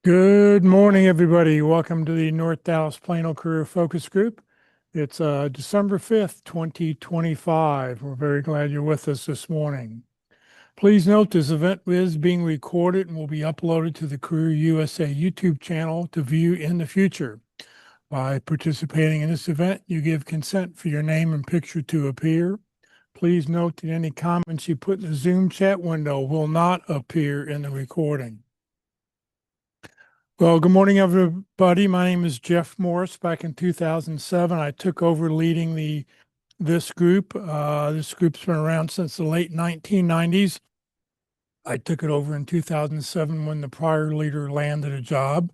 Good morning, everybody. Welcome to the North Dallas Plano Career Focus Group. It's December 5th, 2025. We're very glad you're with us this morning. Please note this event is being recorded and will be uploaded to the Career USA YouTube channel to view in the future. By participating in this event, you give consent for your name and picture to appear. Please note that any comments you put in the Zoom chat window will not appear in the recording. Well, good morning, everybody. My name is Jeff Morris. Back in 2007, I took over leading this group. This group's been around since the late 1990s. I took it over in 2007 when the prior leader landed a job.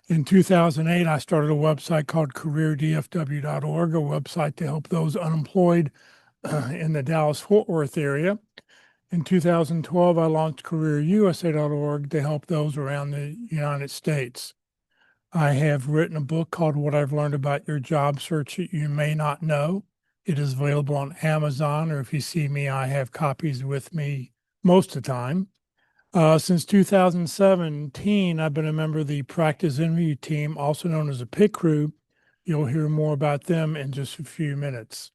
In 2008, I started a website called careerdfw.org, a website to help those unemployed in the Dallas-Fort Worth area. In 2012, I launched careerusa.org to help those around the United States. I have written a book called What I've Learned About Your Job Search That You May Not Know. It is available on Amazon, or if you see me, I have copies with me most of the time. Since 2017, I've been a member of the practice interview team, also known as the PIT crew. You'll hear more about them in just a few minutes.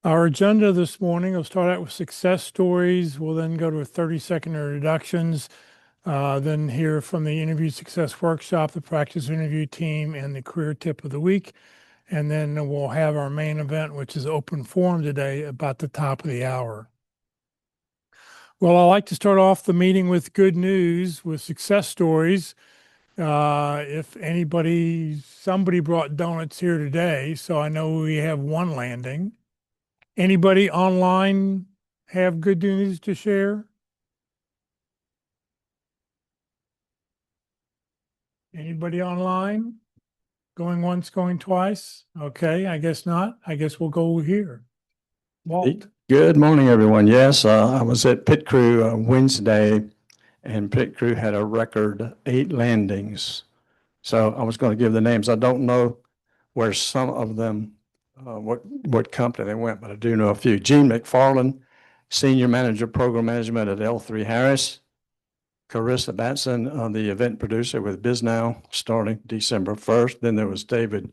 Our agenda this morning will start out with success stories. We'll then go to 30-second introductions, then hear from the Interview Success Workshop, the practice interview team, and the career tip of the week. And then we'll have our main event, which is open forum today, about the top of the hour. Well, I like to start off the meeting with good news, with success stories. If somebody brought donuts here today, so I know we have one landing. Anybody online have good news to share? Anybody online? Going once, going twice? Okay, I guess not. I guess we'll go here. Walt. Good morning, everyone. Yes, I was at Pit Crew Wednesday, and Pit Crew had a record 8 landings. So I was going to give the names. I don't know where some of them, what company they went, but I do know a few. Gene McFarland, Senior Manager, Program Management at L3 Harris. Carissa Batson, the event producer with BizNow, starting December 1st. Then there was David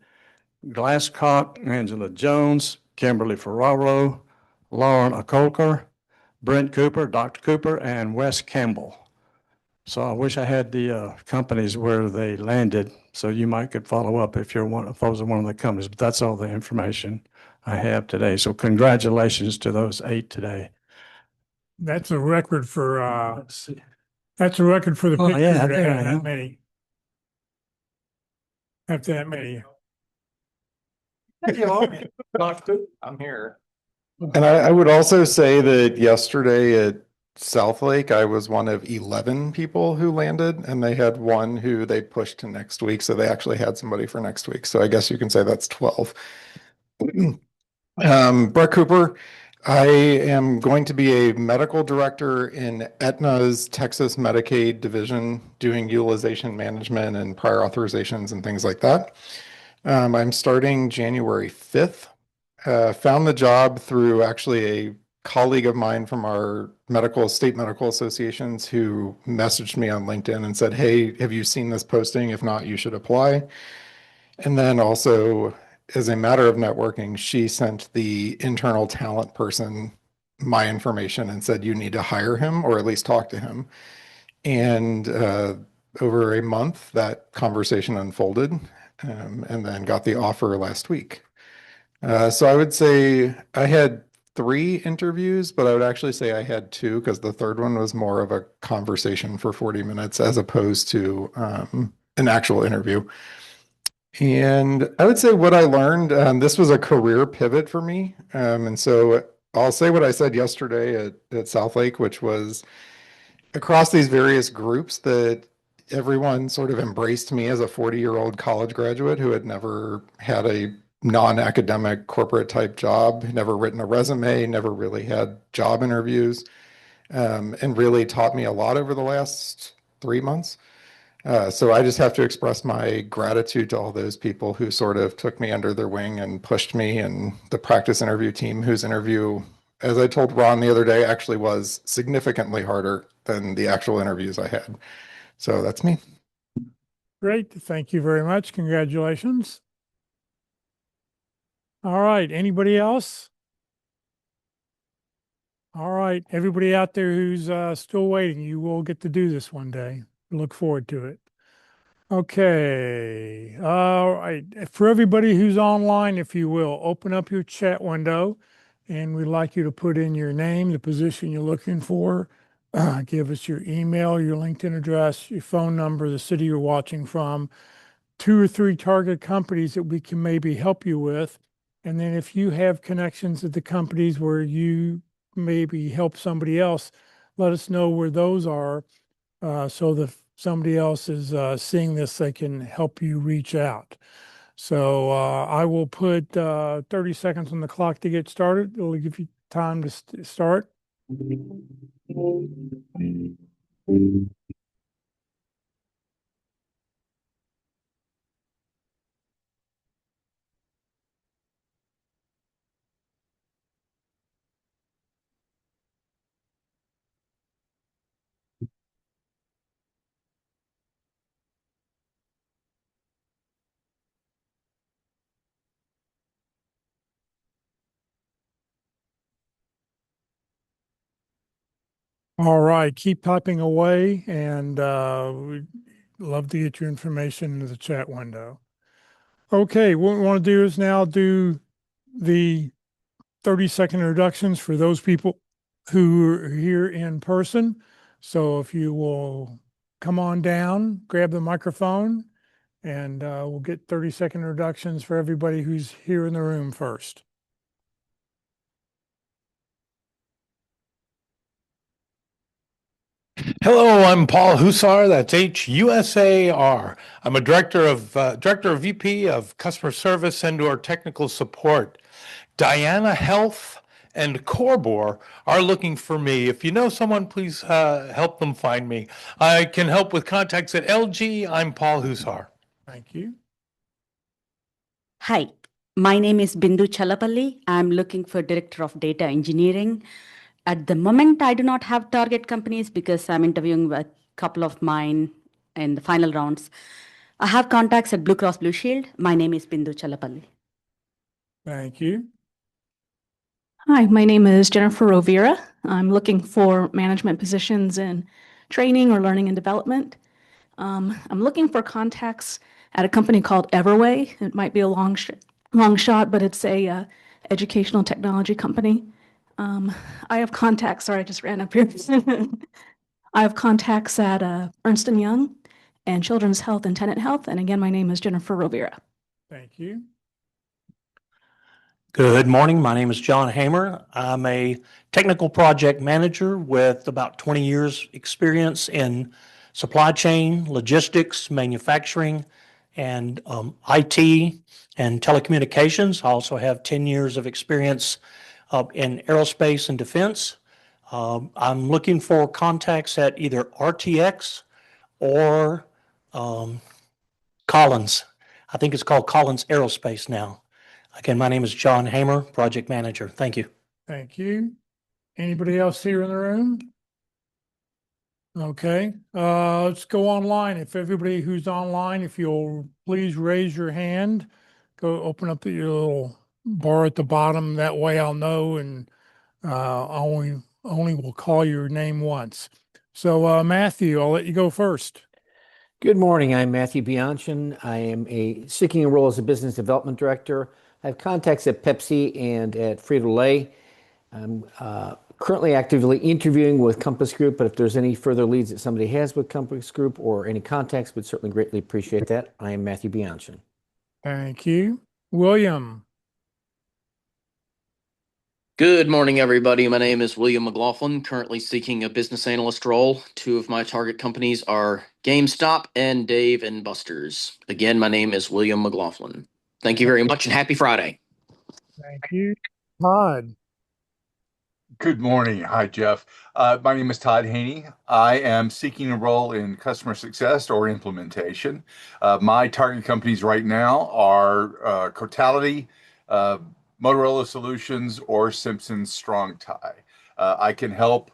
Glasscock, Angela Jones, Kimberly Ferraro, Lauren Akolker, Brent Cooper, Dr. Cooper, and Wes Campbell. So I wish I had the companies where they landed, so you might could follow up if those are one of the companies. But that's all the information I have today. So congratulations to those 8 today. That's a record for the Oh, pit yeah, crew to there have I that am. many. Have that many. I'm here. And I would also say that yesterday at South Lake, I was one of 11 people who landed, and they had one who they pushed to next week. So they actually had somebody for next week. So I guess you can say that's 12. Brett Cooper, I am going to be a medical director in Aetna's Texas Medicaid division, doing utilization management and prior authorizations and things like that. I'm starting January 5th. Found the job through actually a colleague of mine from our state medical associations who messaged me on LinkedIn and said, "Hey, have you seen this posting? If not, you should apply." And then also, as a matter of networking, she sent the internal talent person my information and said, "You need to hire him or at least talk to him." And over a month, that conversation unfolded, and then got the offer last week. So I would say I had 3 interviews, but I would actually say I had 2 because the third one was more of a conversation for 40 minutes as opposed to an actual interview. And I would say what I learned, this was a career pivot for me. And so I'll say what I said yesterday at South Lake, which was across these various groups that everyone sort of embraced me as a 40-year-old college graduate who had never had a non-academic corporate type job, never written a resume, never really had job interviews, and really taught me a lot over the last 3 months. So I just have to express my gratitude to all those people who sort of took me under their wing and pushed me, and the practice interview team, whose interview, as I told Ron the other day, actually was significantly harder than the actual interviews I had. So that's me. Great. Thank you very much. Congratulations. All right. Anybody else? All right. Everybody out there who's still waiting, you will get to do this one day. Look forward to it. Okay. All right. For everybody who's online, if you will, open up your chat window and we'd like you to put in your name, the position you're looking for. Give us your email, your LinkedIn address, your phone number, the city you're watching from, 2 or 3 target companies that we can maybe help you with. And then if you have connections at the companies where you maybe help somebody else, let us know where those are so that if somebody else is seeing this, they can help you reach out. So I will put 30 seconds on the clock to get started. It'll give you time to start. All right, keep typing away, and we'd love to get your information into the chat window. Okay, what we want to do is now do the 30-second introductions for those people who are here in person. So if you will come on down, grab the microphone, and we'll get 30-second introductions for everybody who's here in the room first. Hello, I'm Paul Husar. That's Husar. I'm a director of VP of customer service and/or technical support. Diana Health and Corbor are looking for me. If you know someone, please help them find me. I can help with contacts at LG. I'm Paul Husar. Thank you. Hi, my name is Bindu Chalapalli. I'm looking for Director of Data Engineering. At the moment, I do not have target companies because I'm interviewing with a couple of mine in the final rounds. I have contacts at Blue Cross Blue Shield. My name is Bindu Chalapalli. Thank you. Hi, my name is Jennifer Rovira. I'm looking for management positions in training or learning and development. I'm looking for contacts at a company called Everway. It might be a long shot, but it's a educational technology company. I have contacts. Sorry, I just ran up here. I have contacts at Ernst & Young and Children's Health and Tenant Health. And again, my name is Jennifer Rovira. Thank you. Good morning. My name is John Hamer. I'm a technical project manager with about 20 years experience in supply chain, logistics, manufacturing, and IT and telecommunications. I also have 10 years of experience in aerospace and defense. I'm looking for contacts at either RTX or Collins. I think it's called Collins Aerospace now. Again, my name is John Hamer, project manager. Thank you. Thank you. Anybody else here in the room? Okay, let's go online. If everybody who's online, if you'll please raise your hand, go open up your little bar at the bottom. That way I'll know and only will call your name once. So Matthew, I'll let you go first. Good morning. I'm Matthew Bianchin. I am seeking a role as a business development director. I have contacts at Pepsi and at Frito-Lay. I'm currently actively interviewing with Compass Group, but if there's any further leads that somebody has with Compass Group or any contacts, would certainly greatly appreciate that. I am Matthew Bianchin. Thank you. William. Good morning, everybody. My name is William McLaughlin, currently seeking a business analyst role. 2 of my target companies are GameStop and Dave and Buster's. Again, my name is William McLaughlin. Thank you very much and happy Friday. Thank you. Todd. Good morning. Hi, Jeff. My name is Todd Haney. I am seeking a role in customer success or implementation. My target companies right now are Cotality, Motorola Solutions, or Simpsons Strong Tie. I can help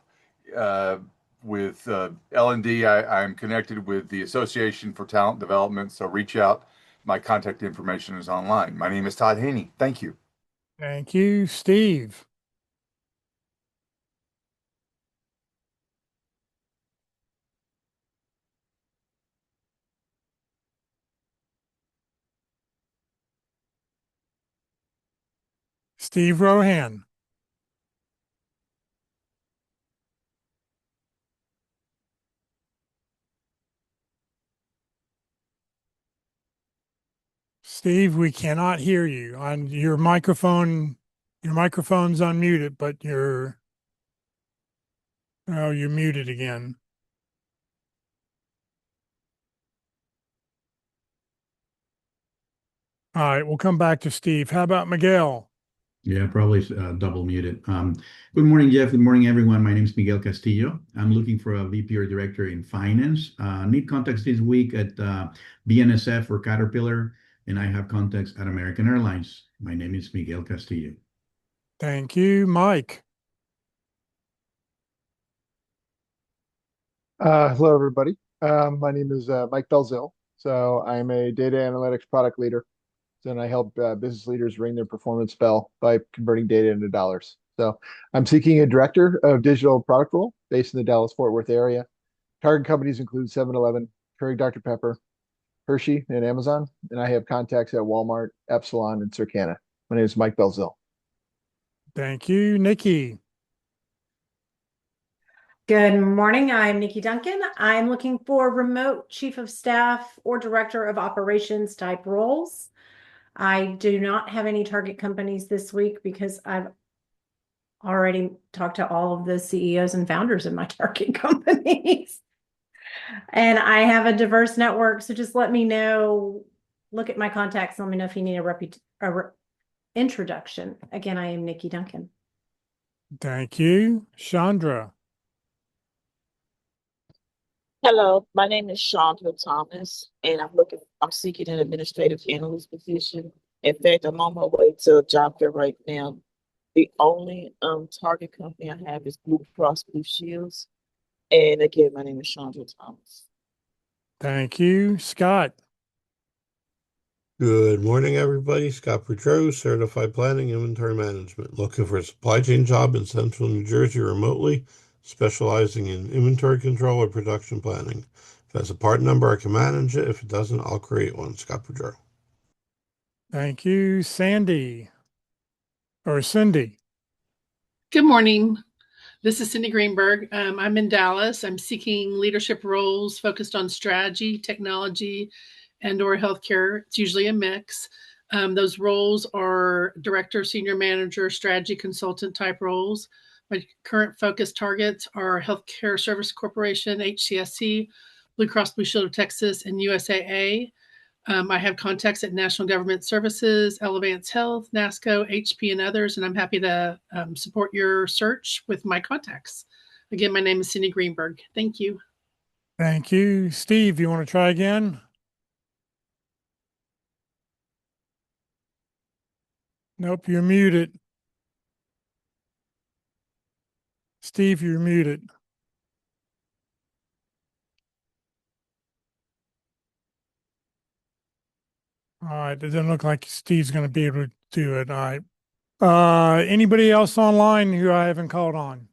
with L&D, I'm connected with the Association for Talent Development, so reach out. My contact information is online. My name is Todd Haney. Thank you. Thank you, Steve. Steve Rohan. Steve, we cannot hear you on your microphone. Your microphone's unmuted, but you're muted again. All right, we'll come back to Steve. How about Miguel? Yeah, probably double muted. Good morning, Jeff. Good morning, everyone. My name is Miguel Castillo. I'm looking for a VP or director in finance. Need contacts this week at BNSF or Caterpillar, and I have contacts at American Airlines. My name is Miguel Castillo. Thank you, Mike. Hello, everybody. My name is Mike Belzil. So I'm a data analytics product leader. And I help business leaders ring their performance bell by converting data into dollars. So I'm seeking a director of digital product role based in the Dallas-Fort Worth area. Target companies include 7-Eleven, Keurig Dr. Pepper, Hershey, and Amazon. And I have contacts at Walmart, Epsilon, and Circana. My name is Mike Belzil. Thank you, Nikki. Good morning. I'm Nikki Duncan. I'm looking for remote chief of staff or director of operations type roles. I do not have any target companies this week because I've already talked to all of the CEOs and founders of my target companies. And I have a diverse network. So just let me know, look at my contacts. Let me know if you need a introduction. Again, I am Nikki Duncan. Thank you, Chandra. Hello, my name is Chandra Thomas, and I'm seeking an administrative analyst position. In fact, I'm on my way to a job fair right now. The only target company I have is Blue Cross Blue Shields. And again, my name is Chandra Thomas. Thank you, Scott. Good morning, everybody. Scott Boudreau, Certified Planning Inventory Management. Looking for a supply chain job in central New Jersey remotely, specializing in inventory control or production planning. If it has a part number, I can manage it. If it doesn't, I'll create one. Scott Boudreau. Thank you, Sandy. Or Cindy. Good morning. This is Cindy Greenberg. I'm in Dallas. I'm seeking leadership roles focused on strategy, technology, and/or healthcare. It's usually a mix. Those roles are director, senior manager, strategy consultant type roles. My current focus targets are Healthcare Service Corporation, HCSC, Blue Cross Blue Shield of Texas, and USAA. I have contacts at National Government Services, Elevance Health, NASCO, HP, and others, and I'm happy to support your search with my contacts. Again, my name is Cindy Greenberg. Thank you. Thank you. Steve, you want to try again? Nope, you're muted. Steve, you're muted. All right, it doesn't look like Steve's going to be able to do it. All right. Anybody else online who I haven't called on?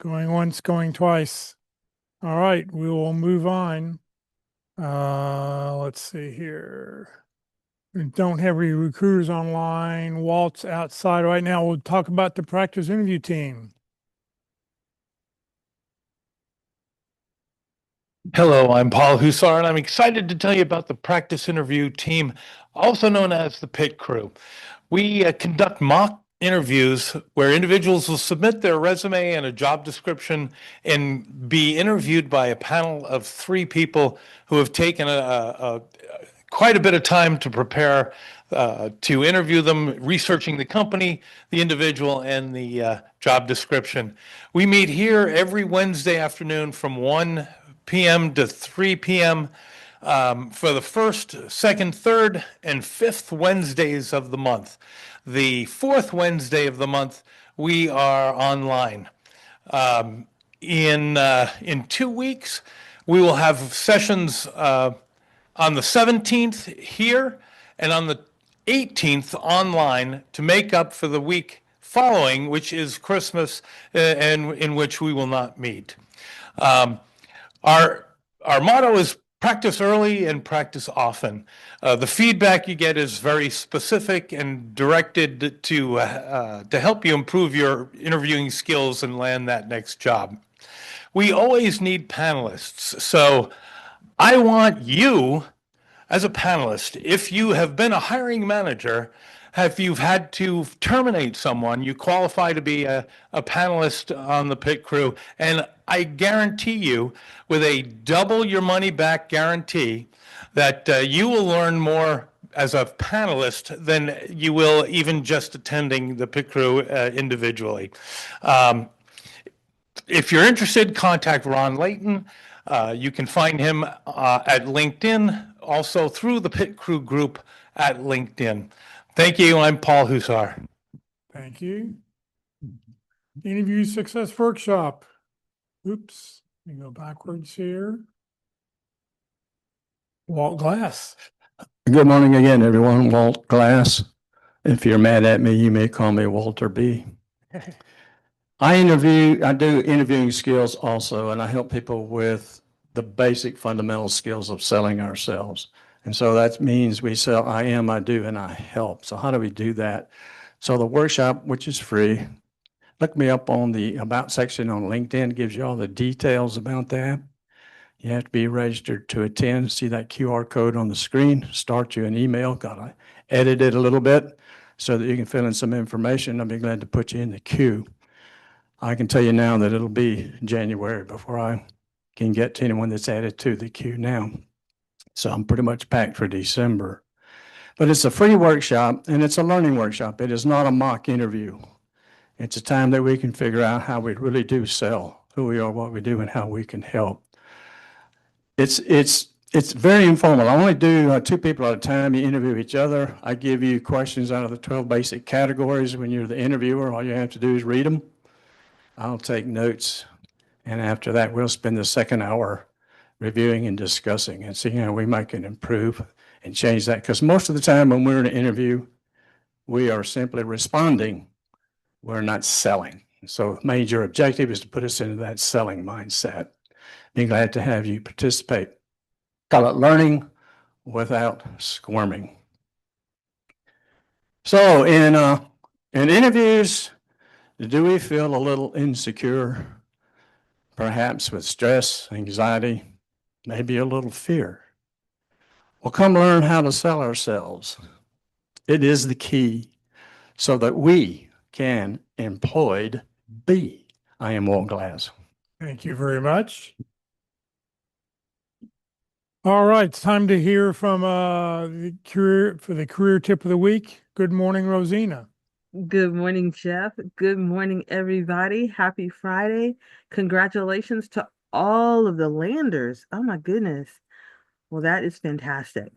Going once, going twice. All right, we will move on. Let's see here. We don't have any recruiters online. Walt's outside right now. We'll talk about the practice interview team. Hello, I'm Paul Hussar, and I'm excited to tell you about the practice interview team, also known as the PIT crew. We conduct mock interviews where individuals will submit their resume and a job description and be interviewed by a panel of 3 people who have taken quite a bit of time to prepare to interview them, researching the company, the individual, and the job description. We meet here every Wednesday afternoon from 1 p.m. to 3 p.m. For the first, second, third, and fifth Wednesdays of the month. The fourth Wednesday of the month, we are online. In 2 weeks, we will have sessions on the 17th here and on the 18th online to make up for the week following, which is Christmas, and in which we will not meet. Our motto is practice early and practice often. The feedback you get is very specific and directed to help you improve your interviewing skills and land that next job. We always need panelists, so I want you as a panelist, if you have been a hiring manager, if you've had to terminate someone, you qualify to be a panelist on the pit crew. And I guarantee you, with a double your money back guarantee, that you will learn more as a panelist than you will even just attending the pit crew individually. If you're interested, contact Ron Layton. You can find him at LinkedIn, also through the Pit Crew group at LinkedIn. Thank you. I'm Paul Hussar. Thank you. Interview Success Workshop. Oops, let me go backwards here. Walt Glass. Good morning again, everyone. Walt Glass. If you're mad at me, you may call me Walter B. I do interviewing skills also, and I help people with the basic fundamental skills of selling ourselves. And so that means we sell I am, I do, and I help. So how do we do that? So the workshop, which is free, look me up on the About section on LinkedIn, gives you all the details about that. You have to be registered to attend. See that QR code on the screen, start you an email. Gotta edit it a little bit so that you can fill in some information. I'll be glad to put you in the queue. I can tell you now that it'll be January before I can get to anyone that's added to the queue now. So I'm pretty much packed for December. But it's a free workshop and it's a learning workshop. It is not a mock interview. It's a time that we can figure out how we really do sell, who we are, what we do, and how we can help. It's very informal. I only do 2 people at a time. You interview each other. I give you questions out of the 12 basic categories. When you're the interviewer, all you have to do is read them. I'll take notes, and after that, we'll spend the second hour reviewing and discussing and seeing how we might can improve and change that. Because most of the time when we're in an interview, we are simply responding. We're not selling. So major objective is to put us into that selling mindset. Be glad to have you participate. Call it learning without squirming. So in interviews, do we feel a little insecure, perhaps with stress, anxiety, maybe a little fear? Well, come learn how to sell ourselves. It is the key so that we can employed be. I am Walt Glass. Thank you very much. All right, it's time to hear from the career tip of the week. Good morning, Rosina. Good morning, Jeff. Good morning, everybody. Happy Friday. Congratulations to all of the landers. Oh my goodness. Well, that is fantastic.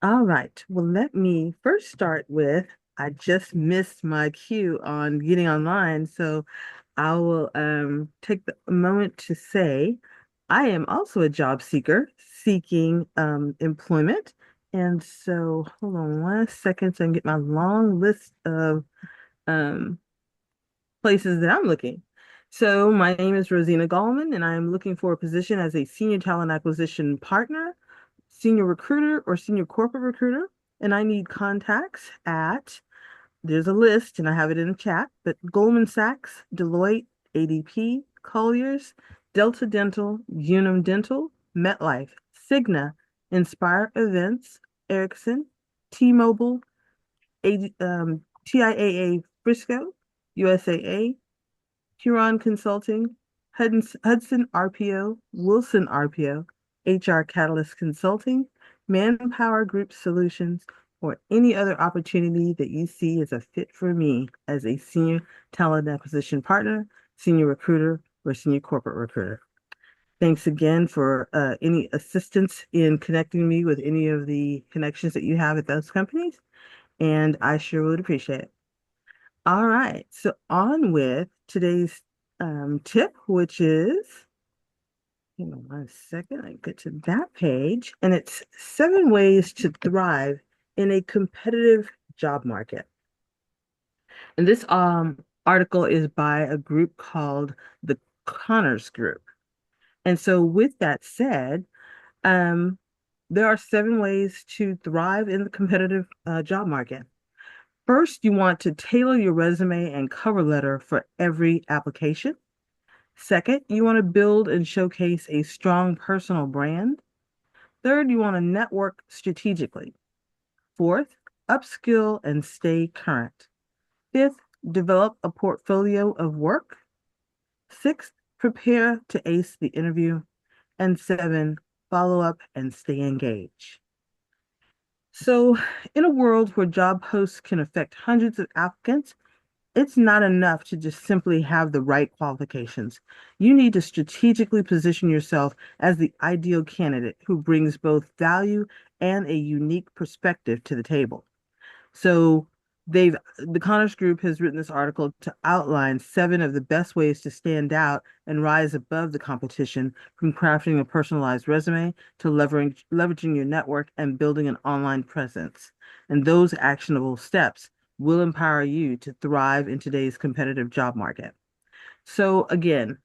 All right. Well, let me first start with, I just missed my cue on getting online, so I will take a moment to say I am also a job seeker seeking employment. And so hold on 1 second so I can get my long list of places that I'm looking. So my name is Rosina Gallman, and I'm looking for a position as a senior talent acquisition partner, senior recruiter, or senior corporate recruiter. And I need contacts at, there's a list and I have it in the chat, but Goldman Sachs, Deloitte, ADP, Colliers, Delta Dental, Unum Dental, MetLife, Cigna, Inspire Events, Ericsson, T-Mobile, TIAA Frisco, USAA, Huron Consulting, Hudson RPO, Wilson RPO, HR Catalyst Consulting, Manpower Group Solutions, or any other opportunity that you see as a fit for me as a senior talent acquisition partner, senior recruiter, or senior corporate recruiter. Thanks again for any assistance in connecting me with any of the connections that you have at those companies, and I sure would appreciate it. All right, so on with today's tip, which is, hang on 1 second, I get to that page, and it's 7 ways to thrive in a competitive job market. And this article is by a group called the Connors Group. And so with that said, there are 7 ways to thrive in the competitive job market. First, you want to tailor your resume and cover letter for every application. Second, you want to build and showcase a strong personal brand. Third, you want to network strategically. Fourth, upskill and stay current. Fifth, develop a portfolio of work. Sixth, prepare to ace the interview. And 7, follow up and stay engaged. So, in a world where job posts can affect hundreds of applicants, it's not enough to just simply have the right qualifications. You need to strategically position yourself as the ideal candidate who brings both value and a unique perspective to the table. So the Connors Group has written this article to outline 7 of the best ways to stand out and rise above the competition, from crafting a personalized resume to leveraging your network and building an online presence. And those actionable steps will empower you to thrive in today's competitive job market. So again,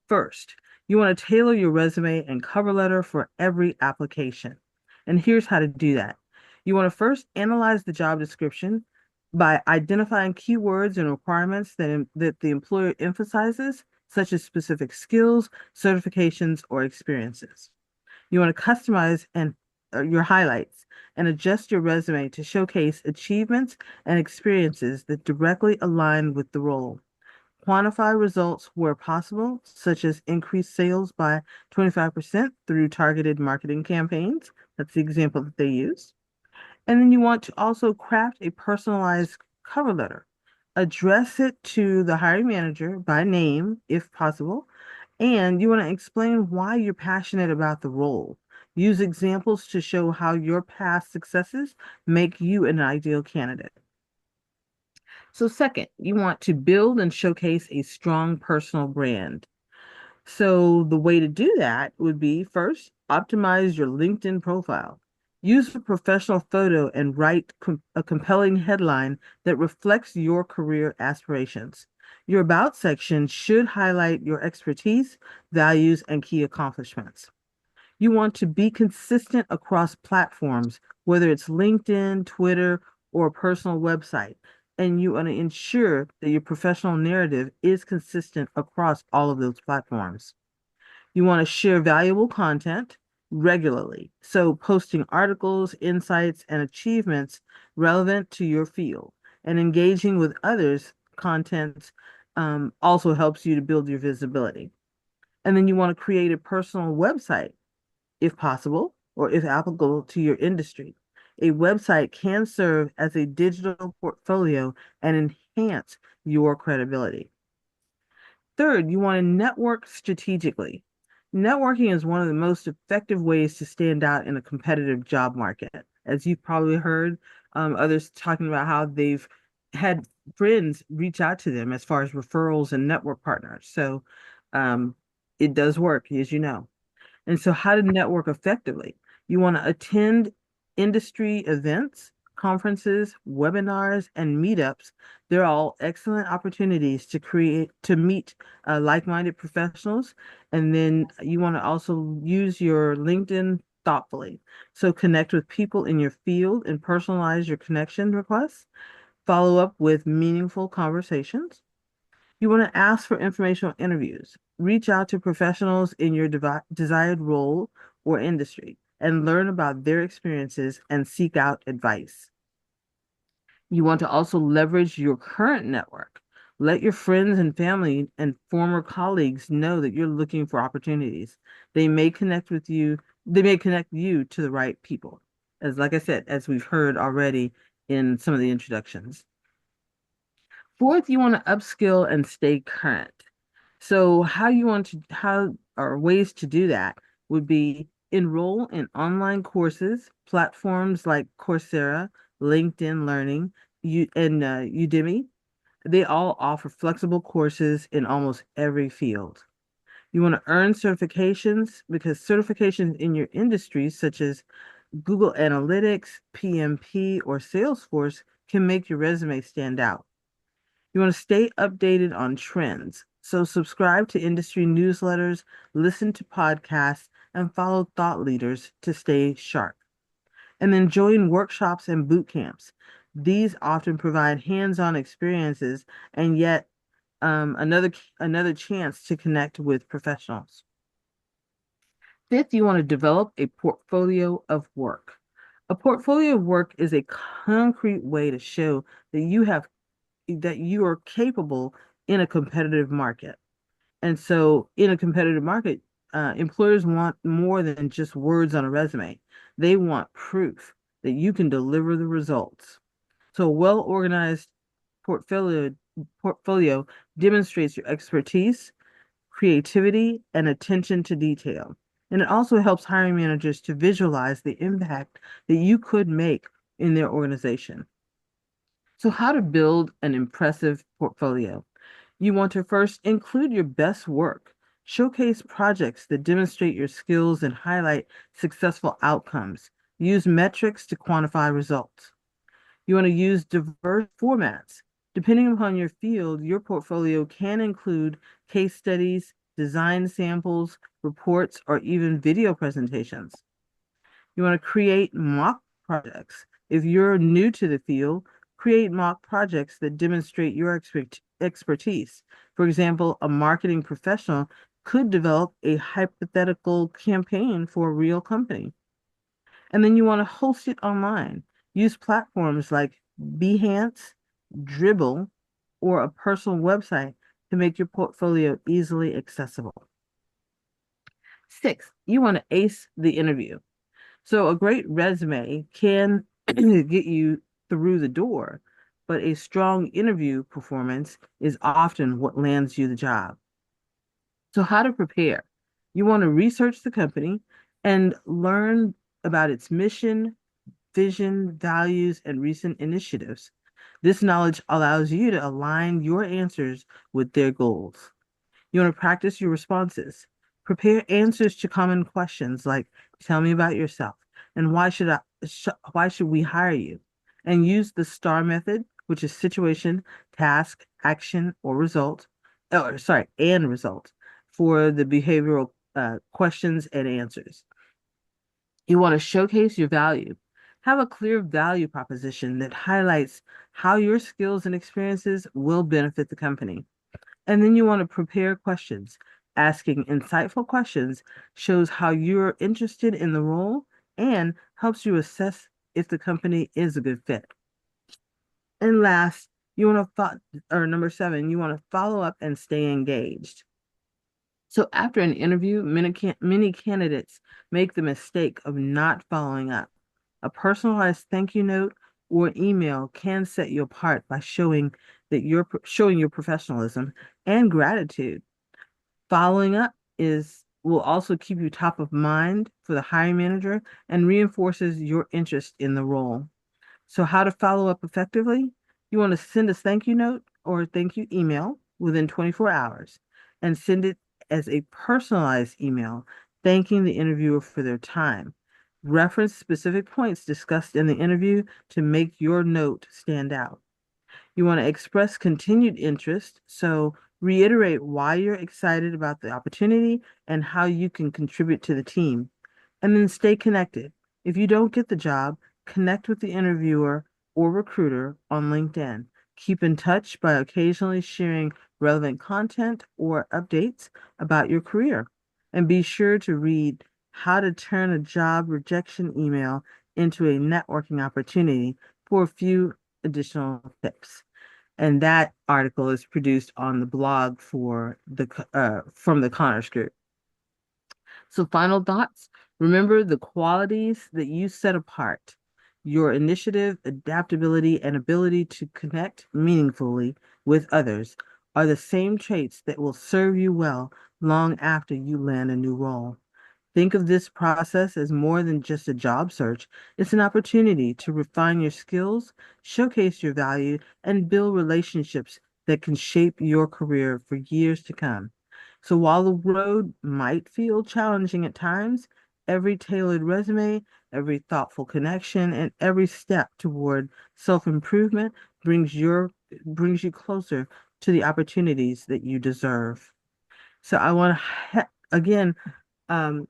first, you want to tailor your resume and cover letter for every application. And here's how to do that. You want to first analyze the job description by identifying keywords and requirements that the employer emphasizes, such as specific skills, certifications, or experiences. You want to customize your highlights and adjust your resume to showcase achievements and experiences that directly align with the role. Quantify results where possible, such as increased sales by 25% through targeted marketing campaigns. That's the example that they use. And then you want to also craft a personalized cover letter. Address it to the hiring manager by name, if possible, and you want to explain why you're passionate about the role. Use examples to show how your past successes make you an ideal candidate. So second, you want to build and showcase a strong personal brand. So the way to do that would be, first, optimize your LinkedIn profile. Use a professional photo and write a compelling headline that reflects your career aspirations. Your About section should highlight your expertise, values, and key accomplishments. You want to be consistent across platforms, whether it's LinkedIn, Twitter, or a personal website. And you want to ensure that your professional narrative is consistent across all of those platforms. You want to share valuable content regularly. So posting articles, insights, and achievements relevant to your field, and engaging with others' content also helps you to build your visibility. And then you want to create a personal website if possible, or if applicable to your industry. A website can serve as a digital portfolio and enhance your credibility. Third, you want to network strategically. Networking is one of the most effective ways to stand out in a competitive job market. As you've probably heard others talking about how they've had friends reach out to them as far as referrals and network partners. So it does work, as you know. And so, how to network effectively? You want to attend industry events, conferences, webinars, and meetups. They're all excellent opportunities to meet like-minded professionals. And then you want to also use your LinkedIn thoughtfully. So, connect with people in your field and personalize your connection requests. Follow up with meaningful conversations. You want to ask for informational interviews. Reach out to professionals in your desired role or industry and learn about their experiences and seek out advice. You want to also leverage your current network. Let your friends and family and former colleagues know that you're looking for opportunities. They may connect you to the right people. As like I said, as we've heard already in some of the introductions. Fourth, you want to upskill and stay current. So how or ways to do that would be enroll in online courses, platforms like Coursera, LinkedIn Learning, and Udemy. They all offer flexible courses in almost every field. You want to earn certifications because certifications in your industry, such as Google Analytics, PMP, or Salesforce, can make your resume stand out. You want to stay updated on trends. So subscribe to industry newsletters, listen to podcasts, and follow thought leaders to stay sharp. And then join workshops and boot camps. These often provide hands-on experiences and yet another chance to connect with professionals. Fifth, you want to develop a portfolio of work. A portfolio of work is a concrete way to show that you are capable in a competitive market. And so in a competitive market, employers want more than just words on a resume. They want proof that you can deliver the results. So a well-organized portfolio demonstrates your expertise, creativity, and attention to detail. And it also helps hiring managers to visualize the impact that you could make in their organization. So how to build an impressive portfolio? You want to first include your best work. Showcase projects that demonstrate your skills and highlight successful outcomes. Use metrics to quantify results. You want to use diverse formats. Depending upon your field, your portfolio can include case studies, design samples, reports, or even video presentations. You want to create mock projects. If you're new to the field, create mock projects that demonstrate your expertise. For example, a marketing professional could develop a hypothetical campaign for a real company. And then you want to host it online. Use platforms like Behance, Dribble, or a personal website to make your portfolio easily accessible. Six, you want to ace the interview. So a great resume can get you through the door, but a strong interview performance is often what lands you the job. So how to prepare? You want to research the company and learn about its mission, vision, values, and recent initiatives. This knowledge allows you to align your answers with their goals. You want to practice your responses. Prepare answers to common questions like, tell me about yourself and why should we hire you? And use the STAR method, which is situation, task, action, or result, and result for the behavioral questions and answers. You want to showcase your value. Have a clear value proposition that highlights how your skills and experiences will benefit the company. And then you want to prepare questions. Asking insightful questions shows how you're interested in the role and helps you assess if the company is a good fit. And last, number 7, you want to follow up and stay engaged. So after an interview, many candidates make the mistake of not following up. A personalized thank you note or email can set you apart by showing your professionalism and gratitude. Following up will also keep you top of mind for the hiring manager and reinforces your interest in the role. So how to follow up effectively? You want to send a thank you note or a thank you email within 24 hours and send it as a personalized email, thanking the interviewer for their time. Reference specific points discussed in the interview to make your note stand out. You want to express continued interest, so reiterate why you're excited about the opportunity and how you can contribute to the team. And then stay connected. If you don't get the job, connect with the interviewer or recruiter on LinkedIn. Keep in touch by occasionally sharing relevant content or updates about your career. And be sure to read How to Turn a Job Rejection Email into a Networking Opportunity for a few additional tips. And that article is produced on the blog from the Connors Group. So final thoughts. Remember the qualities that you set apart. Your initiative, adaptability, and ability to connect meaningfully with others are the same traits that will serve you well long after you land a new role. Think of this process as more than just a job search. It's an opportunity to refine your skills, showcase your value, and build relationships that can shape your career for years to come. So while the road might feel challenging at times, every tailored resume, every thoughtful connection, and every step toward self-improvement brings you closer to the opportunities that you deserve. So I want to again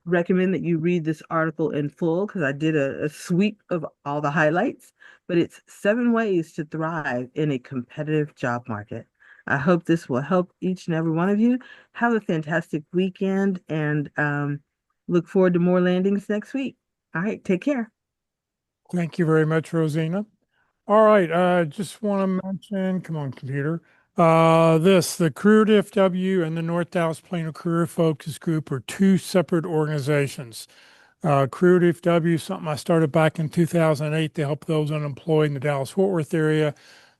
recommend that you read this article in full because I did a sweep of all the highlights, but it's 7 ways to thrive in a competitive job market. I hope this will help each and every one of you. Have a fantastic weekend and look forward to more landings next week. All right, take care. Thank you very much, Rosina. All right, just want to mention, come on, computer. The Career DFW and the North Dallas Plano Career Focus Group are two separate organizations. Career DFW is something I started back in 2008 to help those unemployed in the Dallas-Fort Worth area.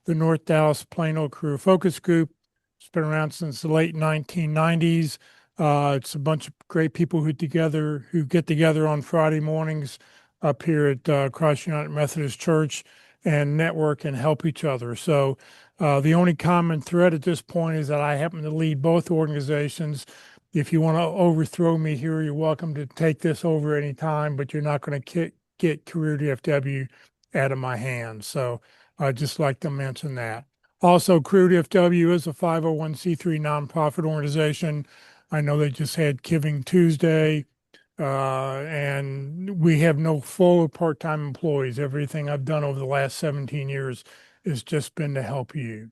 The North Dallas Plano Career Focus Group, it's been around since the late 1990s. It's a bunch of great people who get together on Friday mornings up here at Christ United Methodist Church and network and help each other. So the only common thread at this point is that I happen to lead both organizations. If you want to overthrow me here, you're welcome to take this over any time, but you're not going to get Career DFW out of my hands. So I'd just like to mention that. Also, Career DFW is a 501c3 nonprofit organization. I know they just had Giving Tuesday. And we have no full or part-time employees. Everything I've done over the last 17 years has just been to help you.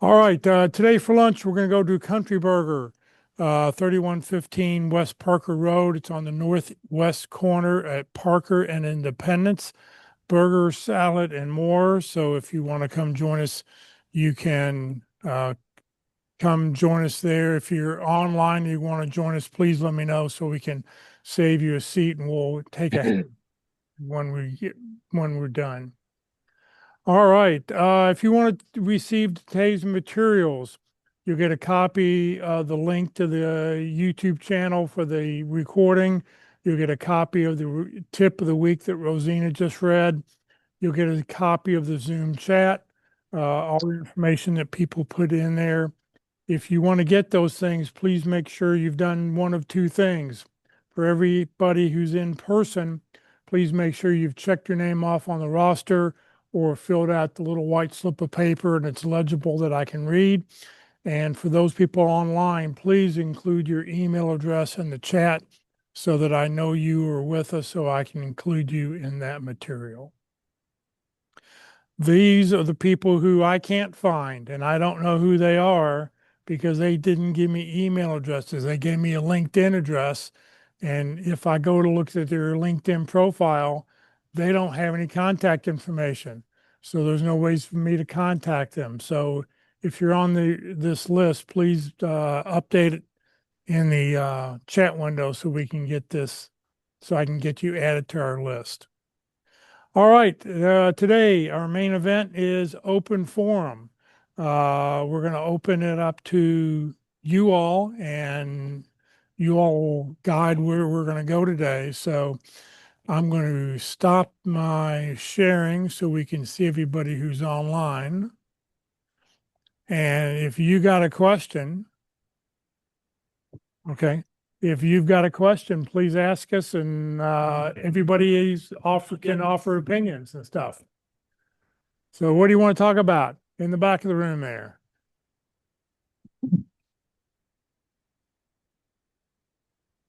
All right, today for lunch, we're going to go to Country Burger, 3115 West Parker Road. It's on the northwest corner at Parker and Independence. Burger, salad, and more. So if you want to come join us, you can come join us there. If you're online and you want to join us, please let me know so we can save you a seat and we'll take a when we're done. All right. If you want to receive today's materials, you'll get a copy of the link to the YouTube channel for the recording. You'll get a copy of the tip of the week that Rosina just read. You'll get a copy of the Zoom chat, all the information that people put in there. If you want to get those things, please make sure you've done one of two things. For everybody who's in person, please make sure you've checked your name off on the roster or filled out the little white slip of paper and it's legible that I can read. And for those people online, please include your email address in the chat so that I know you are with us so I can include you in that material. These are the people who I can't find, and I don't know who they are because they didn't give me email addresses. They gave me a LinkedIn address. And if I go to look at their LinkedIn profile, they don't have any contact information. So there's no ways for me to contact them. So if you're on this list, please update it in the chat window so we can get this, so I can get you added to our list. All right, today our main event is open forum. We're going to open it up to you all, and you all will guide where we're going to go today. So I'm going to stop my sharing so we can see everybody who's online. And if you got a question, okay, if you've got a question, please ask us, and everybody can offer opinions and stuff. So what do you want to talk about in the back of the room there?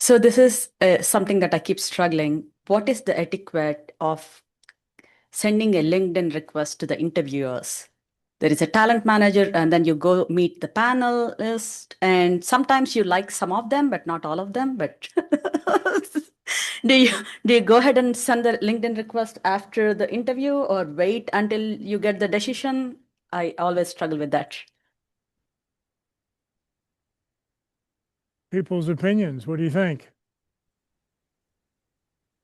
So this is something that I keep struggling. What is the etiquette of sending a LinkedIn request to the interviewers? There is a talent manager, and then you go meet the panelist, and sometimes you like some of them, but not all of them. But do you go ahead and send the LinkedIn request after the interview or wait until you get the decision? I always struggle with that. People's opinions. What do you think?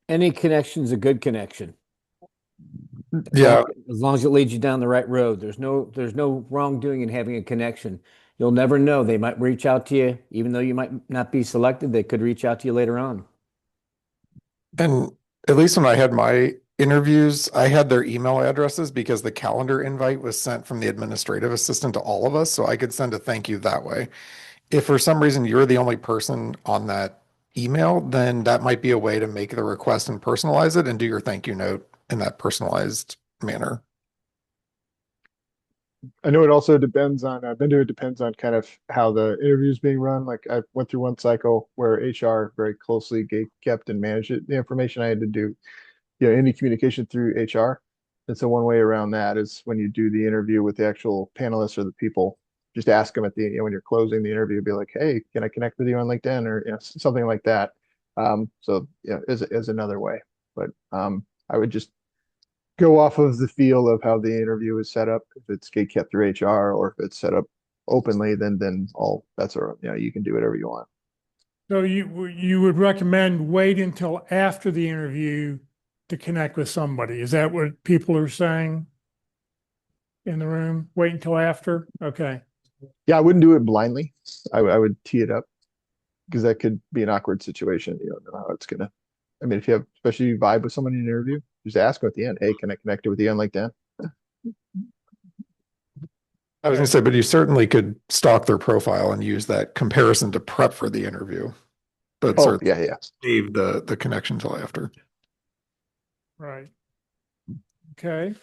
Any connection's a good connection. Yeah. As long as it leads you down the right road. There's no wrongdoing in having a connection. You'll never know. They might reach out to you, even though you might not be selected, they could reach out to you later on. And at least when I had my interviews, I had their email addresses because the calendar invite was sent from the administrative assistant to all of us, so I could send a thank you that way. If for some reason you're the only person on that email, then that might be a way to make the request and personalize it and do your thank you note in that personalized manner. I know it also depends on, I've been to it depends on kind of how the interview is being run. Like I went through one cycle where HR very closely kept and managed it. The information I had to do, any communication through HR. And so one way around that is when you do the interview with the actual panelists or the people, just ask them at when you're closing the interview, be like, hey, can I connect with you on LinkedIn or something like that. So is another way. But I would just go off of the feel of how the interview is set up. If it's kept through HR or if it's set up openly, then all that's you can do whatever you want. So you would recommend wait until after the interview to connect with somebody. Is that what people are saying in the room? Wait until after? Okay. Yeah, I wouldn't do it blindly. I would tee it up because that could be an awkward situation. You don't know how it's gonna. I mean, if you have, especially if you vibe with someone in an interview, just ask them at the end, hey, can I connect with you on LinkedIn? I was going to say, but you certainly could stalk their profile and use that comparison to prep for the interview. But certainly save the connection till after. Right. Okay.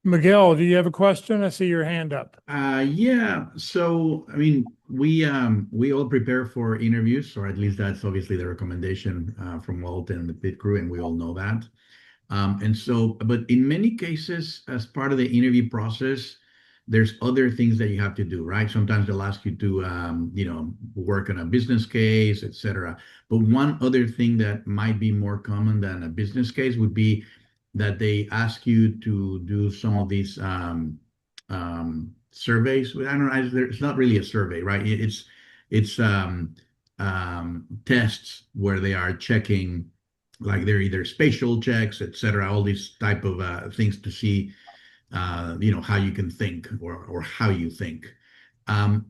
Miguel, do you have a question? I see your hand up. Yeah. So, I mean, we all prepare for interviews, or at least that's obviously the recommendation from Walt and the pit crew, and we all know that. And so, but in many cases, as part of the interview process, there's other things that you have to do, right? Sometimes they'll ask you to, work on a business case, etc. But one other thing that might be more common than a business case would be that they ask you to do some of these surveys. I don't know. It's not really a survey, right? It's tests where they are checking, like they're either spatial checks, etc. All these type of things to see, how you can think or how you think.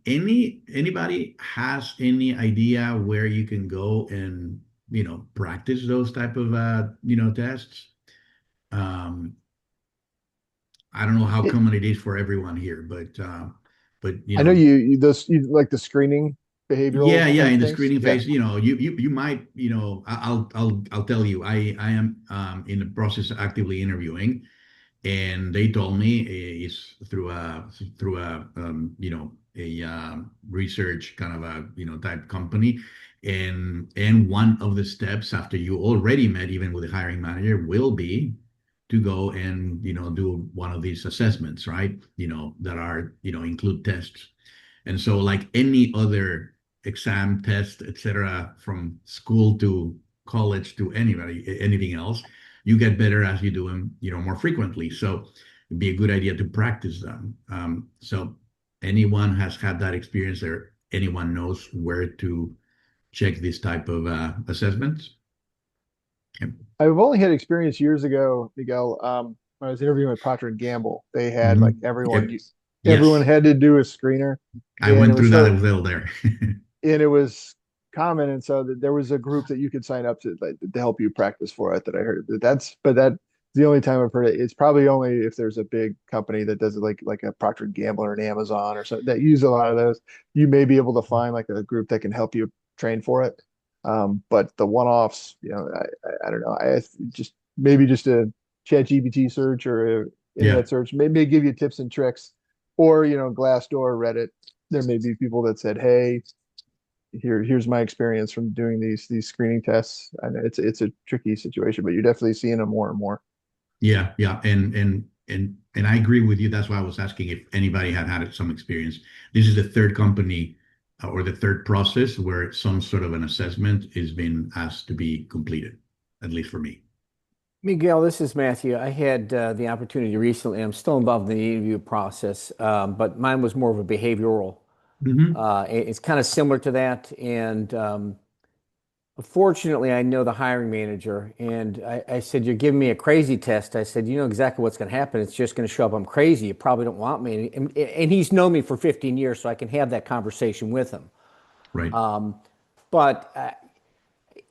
Anybody has any idea where you can go and practice those type of tests? I don't know how common it is for everyone here, but I know you like the screening behavioral yeah, in the things. screening phase, you might, I'll tell you, I am in the process of actively interviewing, and they told me it's through a research kind of a type company, and one of the steps after you already met even with the hiring manager will be to go and do one of these assessments, right? That are include tests. And so, like any other exam, test, etc., from school to college to anything else, you get better as you do them, more frequently. So it'd be a good idea to practice them. So anyone has had that experience, or anyone knows where to check this type of assessments? Okay. I've only had experience years ago, Miguel. When I was interviewing with Procter and Gamble, they had like everyone, Yep. everyone Yes. had to do a screener. I went through that as well there. And it was common, and so there was a group that you could sign up to help you practice for it. That I heard that's the only time I've heard it. It's probably only if there's a big company that does it, like a Procter and Gamble or an Amazon or something that use a lot of those. You may be able to find like a group that can help you train for it. But the one-offs, I don't know. I just maybe just a ChatGPT search or a internet search, maybe give you tips and tricks, or Glassdoor, Reddit. There may be people that said, "Hey, here's my experience from doing these screening tests." And it's a tricky situation, but you're definitely seeing them more and more. Yeah, and I agree with you. That's why I was asking if anybody had some experience. This is the third company or the third process where some sort of an assessment is being asked to be completed, at least for me. Miguel, this is Matthew. I had the opportunity recently. I'm still involved in the interview process, but mine was more of a behavioral. It's kind of similar to that, and fortunately, I know the hiring manager, and I said, "You're giving me a crazy test." I said, "You know exactly what's going to happen. It's just going to show up I'm crazy. You probably don't want me." And he's known me for 15 years, so I can have that conversation with him. Right. But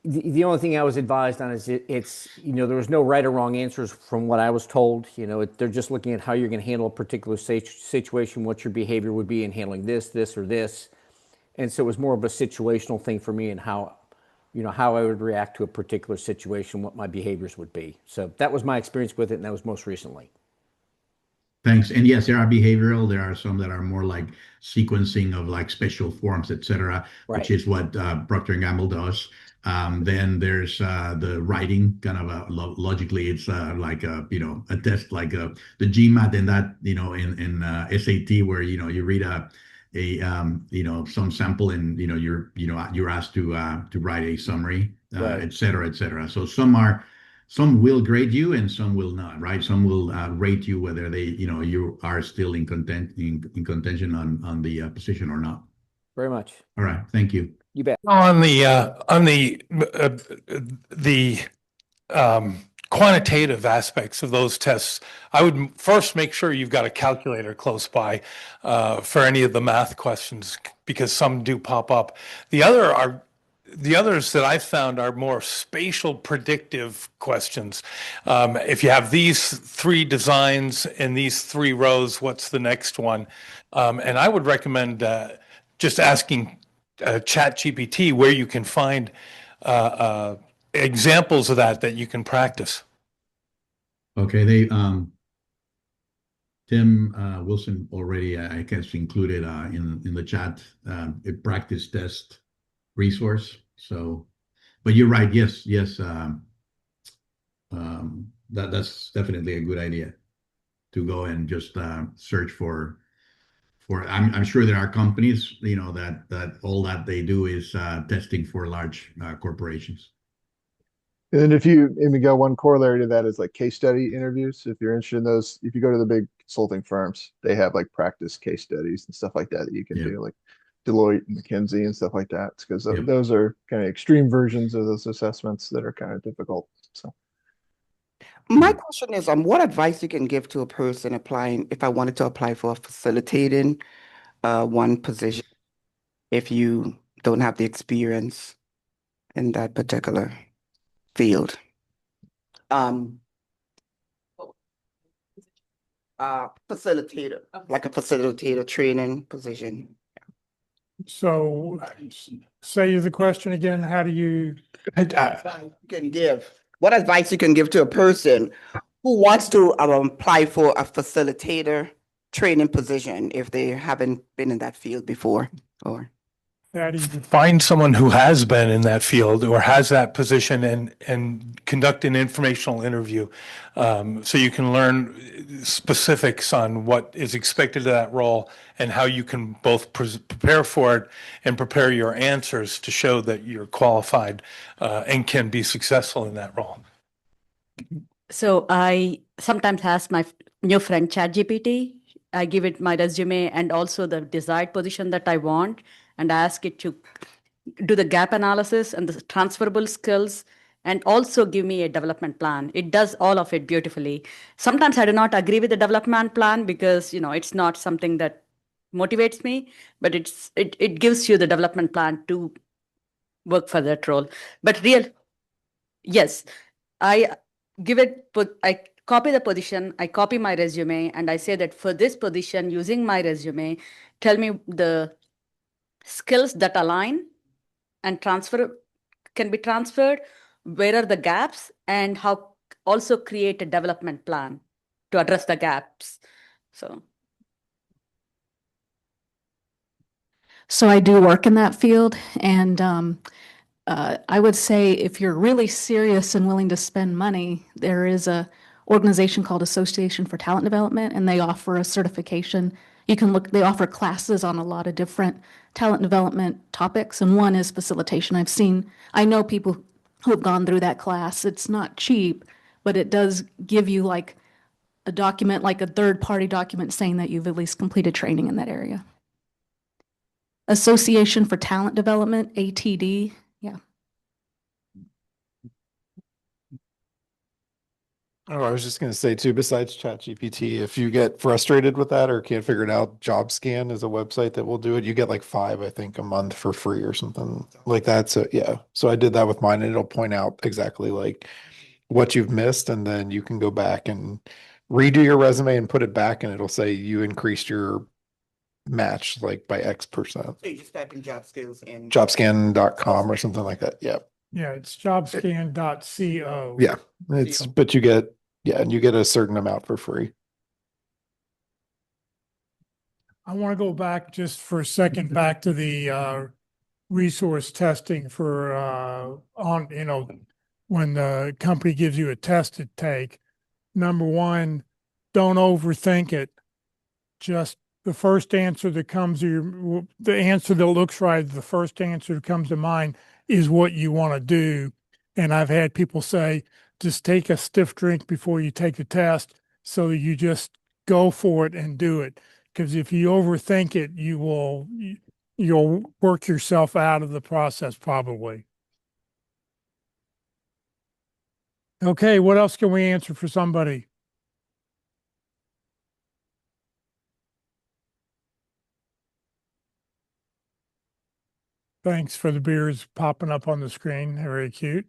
The only thing I was advised on is it's, there was no right or wrong answers from what I was told. They're just looking at how you're going to handle a particular situation, what your behavior would be in handling this, or this. And so it was more of a situational thing for me and how I would react to a particular situation, what my behaviors would be. So that was my experience with it, and that was most recently. Thanks. And yes, there are behavioral. There are some that are more like sequencing of like special forms, et cetera, which Right. is what Procter & Gamble does. Then there's the writing kind of logically, it's like a test like the GMAT in that, in SAT where, you read some sample and, you're asked to write a summary, Right. et cetera, et cetera. So some will grade you and some will not, right? Some will rate you whether you are still in contention on the position or not. Very much. All right, thank you. You bet. On the quantitative aspects of those tests, I would first make sure you've got a calculator close by for any of the math questions, because some do pop up. The others that I've found are more spatial predictive questions. If you have these three designs in these three rows, what's the next one? And I would recommend just asking ChatGPT where you can find examples of that you can practice. Okay, Tim Wilson already, I guess, included in the chat a practice test resource. So, but you're right. Yes. That's definitely a good idea to go and just search for. I'm sure there are companies, that all that they do is testing for large corporations. And then Miguel, one corollary to that is like case study interviews. If you're interested in those, if you go to the big consulting firms, they have like practice case studies and stuff like that you can do, like Deloitte and McKinsey and stuff like that. It's because those are kind of extreme versions of those assessments that are kind of difficult. So my question is, what advice you can give to a person applying, if I wanted to apply for a facilitating one position, if you don't have the experience in that particular field? Facilitator, like a facilitator training position. So say the question again, how do you What advice you can give to a person who wants to apply for a facilitator training position if they haven't been in that field before? Or how do you Find someone who has been in that field or has that position and conduct an informational interview, so you can learn specifics on what is expected of that role and how you can both prepare for it and prepare your answers to show that you're qualified and can be successful in that role. So I sometimes ask my new friend ChatGPT. I give it my resume and also the desired position that I want, and I ask it to do the gap analysis and the transferable skills, and also give me a development plan. It does all of it beautifully. Sometimes I do not agree with the development plan because it's not something that motivates me, but it gives you the development plan to work for that role. But yes, I I copy the position, I copy my resume, and I say that for this position, using my resume, tell me the skills that align and can be transferred, where are the gaps, and how also create a development plan to address the gaps. So I do work in that field, and I would say if you're really serious and willing to spend money, there is a organization called Association for Talent Development, and they offer a certification. They offer classes on a lot of different talent development topics, and one is facilitation. I know people who have gone through that class. It's not cheap, but it does give you like a document, like a third-party document saying that you've at least completed training in that area. Association for Talent Development, ATD. Yeah. Oh, I was just going to say too, besides ChatGPT, if you get frustrated with that or can't figure it out, JobScan is a website that will do it. You get like 5, I think, a month for free or something like that. So yeah, so I did that with mine, and it'll point out exactly like what you've missed, and then you can go back and redo your resume and put it back, and it'll say you increased your match like by X%. So you just type in job skills and Jobscan.com or something like that. Yeah. Yeah, it's jobscan.co. Yeah. It's, but you get, yeah, and you get a certain amount for free. I want to go back just for a second back to the resource testing for on, when the company gives you a test to take. Number one, don't overthink it. Just the first answer that comes to your, the answer that looks right, the first answer that comes to mind is what you want to do. And I've had people say, just take a stiff drink before you take the test so that you just go for it and do it. Because if you overthink it, you'll work yourself out of the process probably. Okay, what else can we answer for somebody? Thanks for the beers popping up on the screen. Very cute.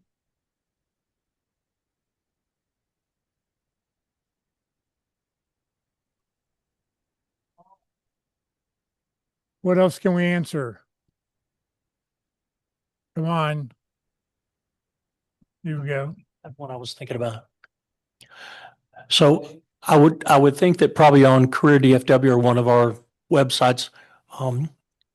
What else can we answer? Come on. Here we go. That's what I was thinking about. So I would think that probably on Career DFW or one of our websites,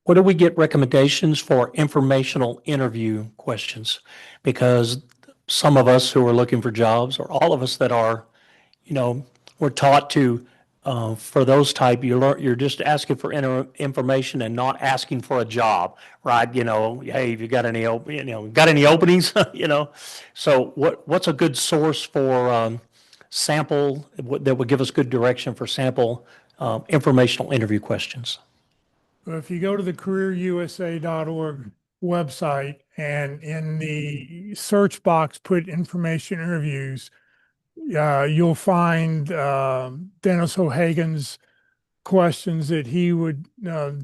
what do we get recommendations for informational interview questions? Because some of us who are looking for jobs, or all of us that are, we're taught to, for those type, you're just asking for information and not asking for a job, right? Hey, have you got any, got any openings? So what's a good source for sample that would give us good direction for sample informational interview questions? If you go to the careerusa.org website and in the search box put information interviews, you'll find Dennis O'Hagan's questions that he would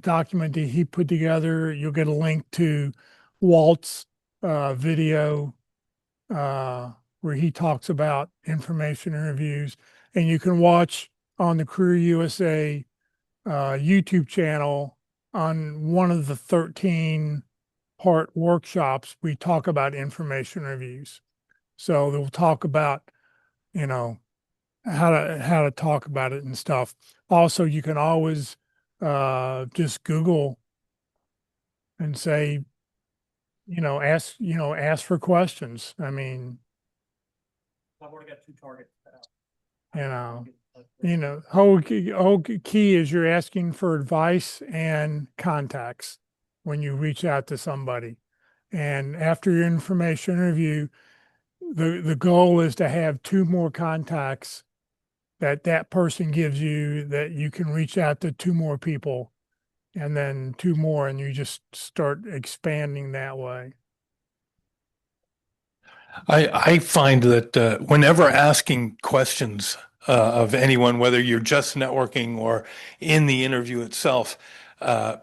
document that he put together. You'll get a link to Walt's video where he talks about information interviews, and you can watch on the Career USA YouTube channel on one of the 13-part workshops. We talk about information interviews. So they'll talk about, how to talk about it and stuff. Also, you can always just Google and say, ask for questions. I mean, I've already got 2 targets. whole key is you're asking for advice and contacts when you reach out to somebody. And after your information interview, the goal is to have 2 more contacts that person gives you, that you can reach out to 2 more people, and then 2 more, and you just start expanding that way. I find that whenever asking questions of anyone, whether you're just networking or in the interview itself, have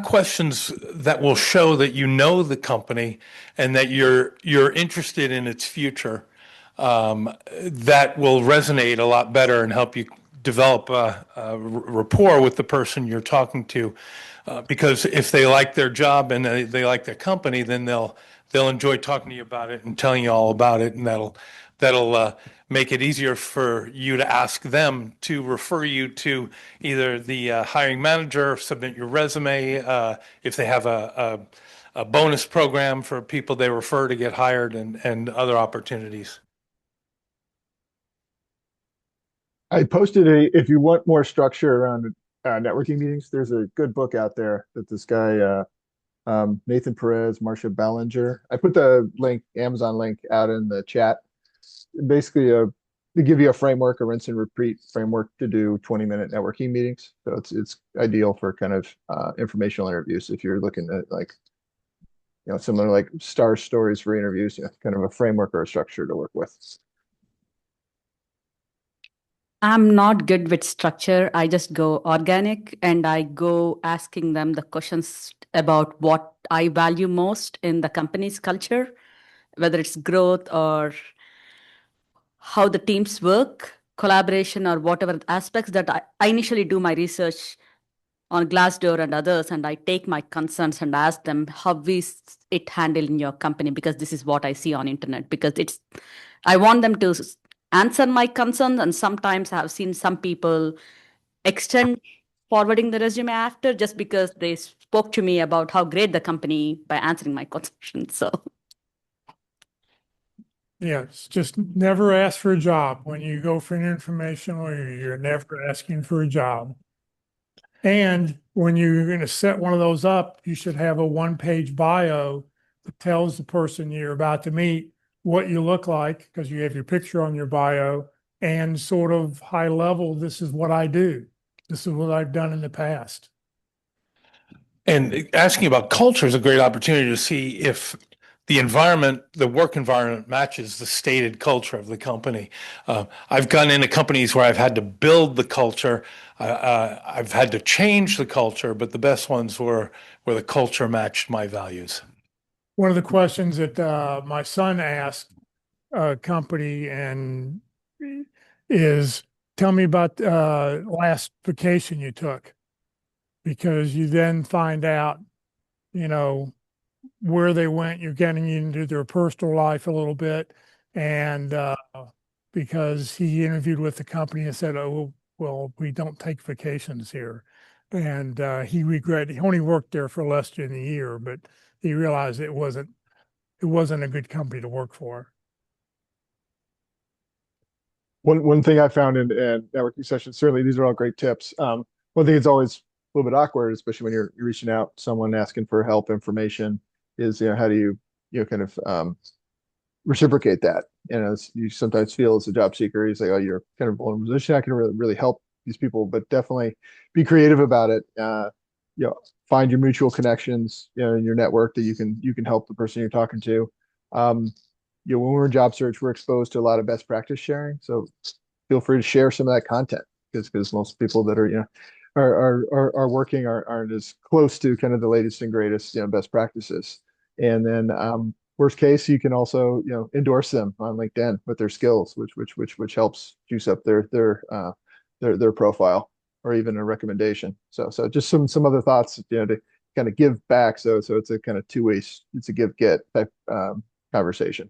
questions that will show that you know the company and that you're interested in its future. That will resonate a lot better and help you develop a rapport with the person you're talking to. Because if they like their job and they like their company, then they'll enjoy talking to you about it and telling you all about it, and that'll make it easier for you to ask them to refer you to either the hiring manager, submit your resume, if they have a bonus program for people they refer to get hired, and other opportunities. I posted if you want more structure around networking meetings, there's a good book out there that this guy, Nathan Perez, Marcia Ballinger. I put the Amazon link out in the chat. Basically, to give you a framework, a rinse and repeat framework to do 20-minute networking meetings. So it's ideal for kind of informational interviews if you're looking at similar like star stories for interviews, kind of a framework or a structure to work with. I'm not good with structure. I just go organic and I go asking them the questions about what I value most in the company's culture, whether it's growth or how the teams work, collaboration, or whatever aspects that I initially do my research on Glassdoor and others, and I take my concerns and ask them how is it handled in your company, because this is what I see on internet. Because I want them to answer my concerns, and sometimes I have seen some people extend forwarding the resume after just because they spoke to me about how great the company by answering my questions. So Yeah, it's just never ask for a job. When you go for an informational, you're never asking for a job. And when you're going to set one of those up, you should have a one-page bio that tells the person you're about to meet what you look like, because you have your picture on your bio, and sort of high level, this is what I do. This is what I've done in the past. And asking about culture is a great opportunity to see if the environment, the work environment matches the stated culture of the company. I've gone into companies where I've had to build the culture. I've had to change the culture, but the best ones were where the culture matched my values. One of the questions that my son asked a company and is, tell me about last vacation you took, because you then find out, where they went. You're getting into their personal life a little bit. And because he interviewed with the company and said, oh, well, we don't take vacations here. And he only worked there for less than a year, but he realized it wasn't a good company to work for. One thing I found in networking sessions, certainly these are all great tips. One thing that's always a little bit awkward, especially when you're reaching out to someone asking for help, information, is how do you kind of reciprocate that? As you sometimes feel as a job seeker, you say, oh, you're kind of vulnerable position. I can really help these people, but definitely be creative about it. Find your mutual connections, in your network that you can help the person you're talking to. When we're in job search, we're exposed to a lot of best practice sharing. So feel free to share some of that content, because most people that are working aren't as close to kind of the latest and greatest best practices. And then worst case, you can also endorse them on LinkedIn with their skills, which helps juice up their profile, or even a recommendation. So just some other thoughts to kind of give back. So it's a kind of two-way, it's a give-get type conversation.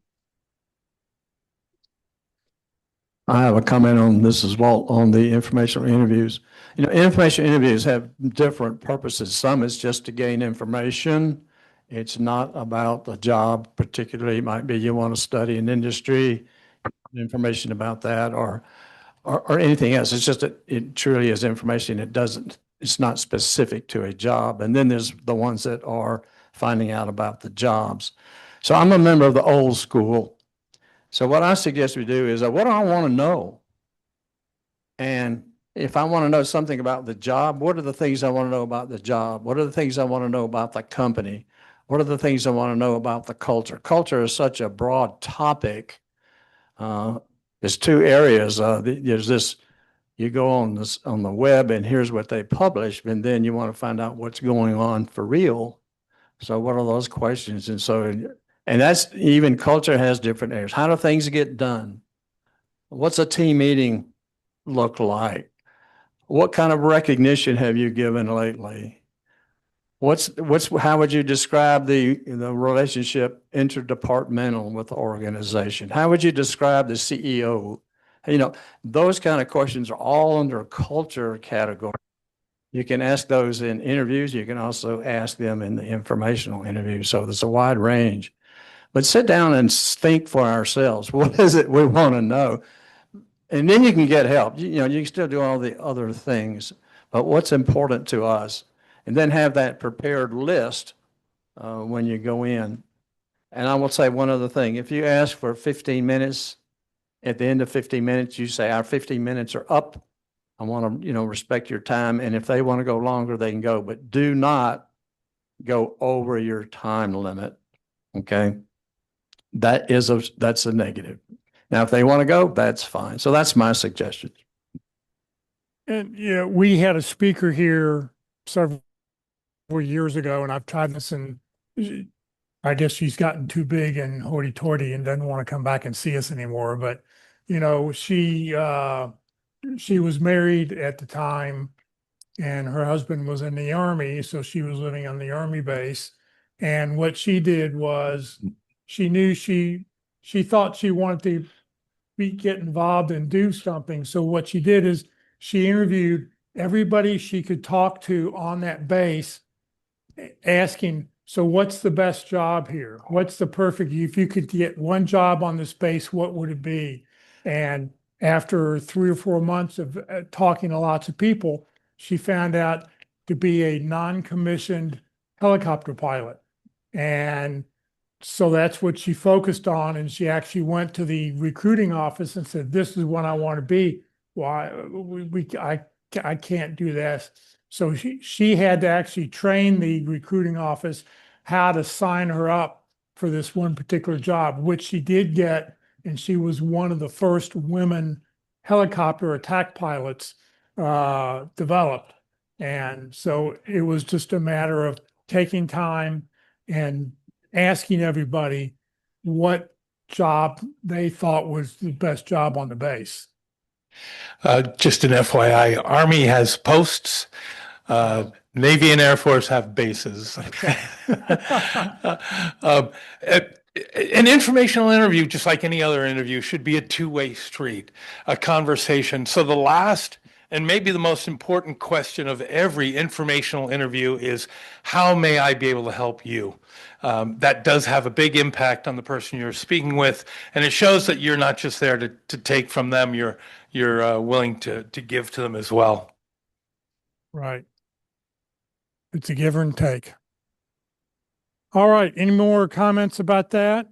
I have a comment on this as well, on the informational interviews. Information interviews have different purposes. Some is just to gain information. It's not about the job particularly. It might be you want to study an industry, information about that, or anything else. It's just that it truly is information. It's not specific to a job. And then there's the ones that are finding out about the jobs. So I'm a member of the old school. So what I suggest we do is, what do I want to know? And if I want to know something about the job, what are the things I want to know about the job? What are the things I want to know about the company? What are the things I want to know about the culture? Culture is such a broad topic. There's two areas. There's this, you go on the web and here's what they publish, and then you want to find out what's going on for real. So what are those questions? And that's, even culture has different areas. How do things get done? What's a team meeting look like? What kind of recognition have you given lately? How would you describe the relationship interdepartmental with the organization? How would you describe the CEO? Those kind of questions are all under a culture category. You can ask those in interviews. You can also ask them in the informational interview. So there's a wide range. But sit down and think for ourselves. What is it we want to know? And then you can get help. You can still do all the other things, but what's important to us? And then have that prepared list when you go in. And I will say one other thing. If you ask for 15 minutes, at the end of 15 minutes, you say, our 15 minutes are up. I want to, respect your time. And if they want to go longer, they can go. But do not go over your time limit. Okay. That's a negative. Now, if they want to go, that's fine. So that's my suggestion. And yeah, we had a speaker here several years ago, and I've tried this, and I guess she's gotten too big and hoity-toity and doesn't want to come back and see us anymore. But she was married at the time, and her husband was in the army, so she was living on the army base. And what she did was she knew she thought she wanted to get involved and do something. So what she did is she interviewed everybody she could talk to on that base, asking, so what's the best job here? What's the perfect, if you could get one job on this base, what would it be? And after 3 or 4 months of talking to lots of people, she found out to be a non-commissioned helicopter pilot. And so that's what she focused on. And she actually went to the recruiting office and said, this is what I want to be. Why I can't do this. So she had to actually train the recruiting office how to sign her up for this one particular job, which she did get. And she was one of the first women helicopter attack pilots developed. And so it was just a matter of taking time and asking everybody what job they thought was the best job on the base. Just an FYI, Army has posts. Navy and Air Force have bases. Um, an informational interview, just like any other interview, should be a two-way street, a conversation. So the last and maybe the most important question of every informational interview is, how may I be able to help you? That does have a big impact on the person you're speaking with, and it shows that you're not just there to take from them, you're willing to give to them as well. Right. It's a give and take. All right. Any more comments about that?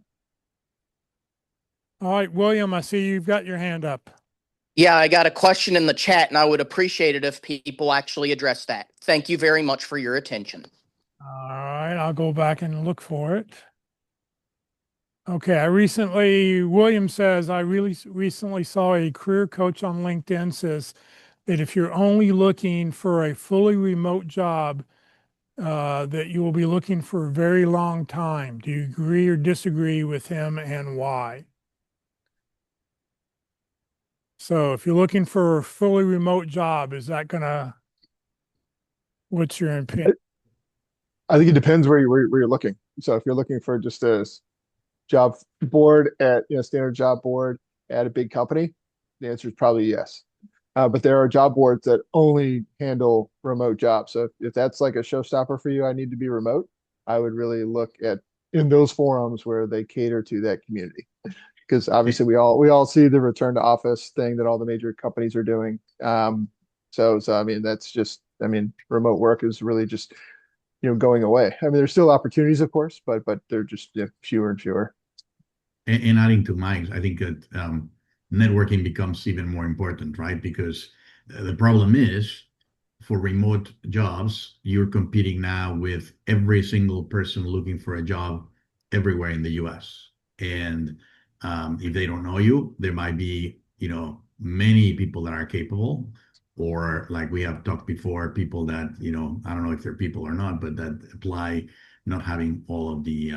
All right, William, I see you've got your hand up. Yeah, I got a question in the chat, and I would appreciate it if people actually address that. Thank you very much for your attention. All right, I'll go back and look for it. Okay, William says, I really recently saw a career coach on LinkedIn says that if you're only looking for a fully remote job, that you will be looking for a very long time. Do you agree or disagree with him, and why? So if you're looking for a fully remote job, what's your opinion? I think it depends where you're looking. So if you're looking for just a job board at, standard job board at a big company, the answer is probably yes. But there are job boards that only handle remote jobs. So if that's like a showstopper for you, I need to be remote, I would really look in those forums where they cater to that community. Because obviously we all see the return to office thing that all the major companies are doing. So I mean, remote work is really just going away. I mean, there's still opportunities, of course, but they're just fewer and fewer. And adding to Mike's, I think that networking becomes even more important, right? Because the problem is, for remote jobs, you're competing now with every single person looking for a job everywhere in the US. And if they don't know you, there might be, many people that are capable, or like we have talked before, people that, I don't know if they're people or not, but that apply not having all of the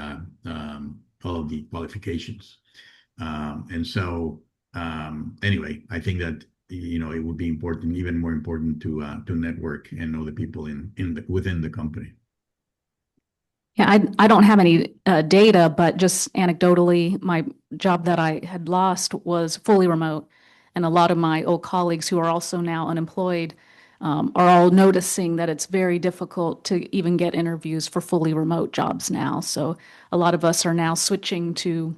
qualifications. And so anyway, I think that it would be important, even more important, to network and know the people within the company. Yeah, I don't have any data, but just anecdotally, my job that I had lost was fully remote. And a lot of my old colleagues who are also now unemployed are all noticing that it's very difficult to even get interviews for fully remote jobs now. So a lot of us are now switching to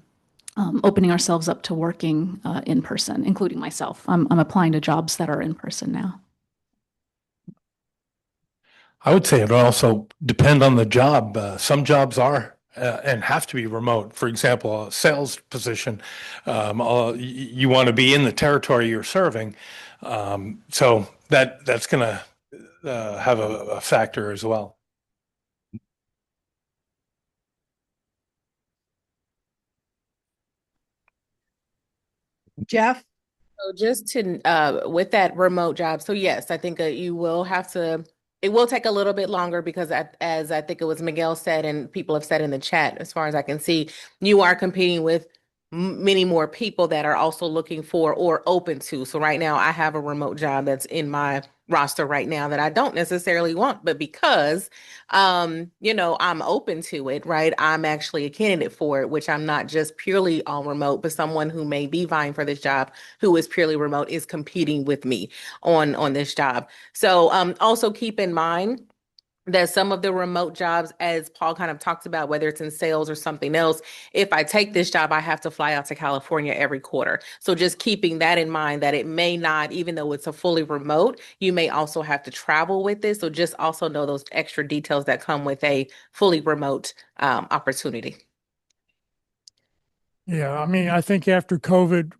opening ourselves up to working in person, including myself. I'm applying to jobs that are in person now. I would say it also depend on the job. Some jobs are and have to be remote. For example, a sales position, you want to be in the territory you're serving. So that's going to have a factor as well. Jeff? So just to with that remote job, so yes, I think you will have to. It will take a little bit longer because, as I think it was Miguel said, and people have said in the chat, as far as I can see, you are competing with many more people that are also looking for or open to. So right now, I have a remote job that's in my roster right now that I don't necessarily want, but because I'm open to it, right? I'm actually a candidate for it, which I'm not just purely all remote, but someone who may be vying for this job who is purely remote is competing with me on this job. So also keep in mind that some of the remote jobs, as Paul kind of talked about, whether it's in sales or something else, if I take this job, I have to fly out to California every quarter. So just keeping that in mind, that it may not, even though it's a fully remote, you may also have to travel with this. So just also know those extra details that come with a fully remote opportunity. Yeah, I mean, I think after COVID,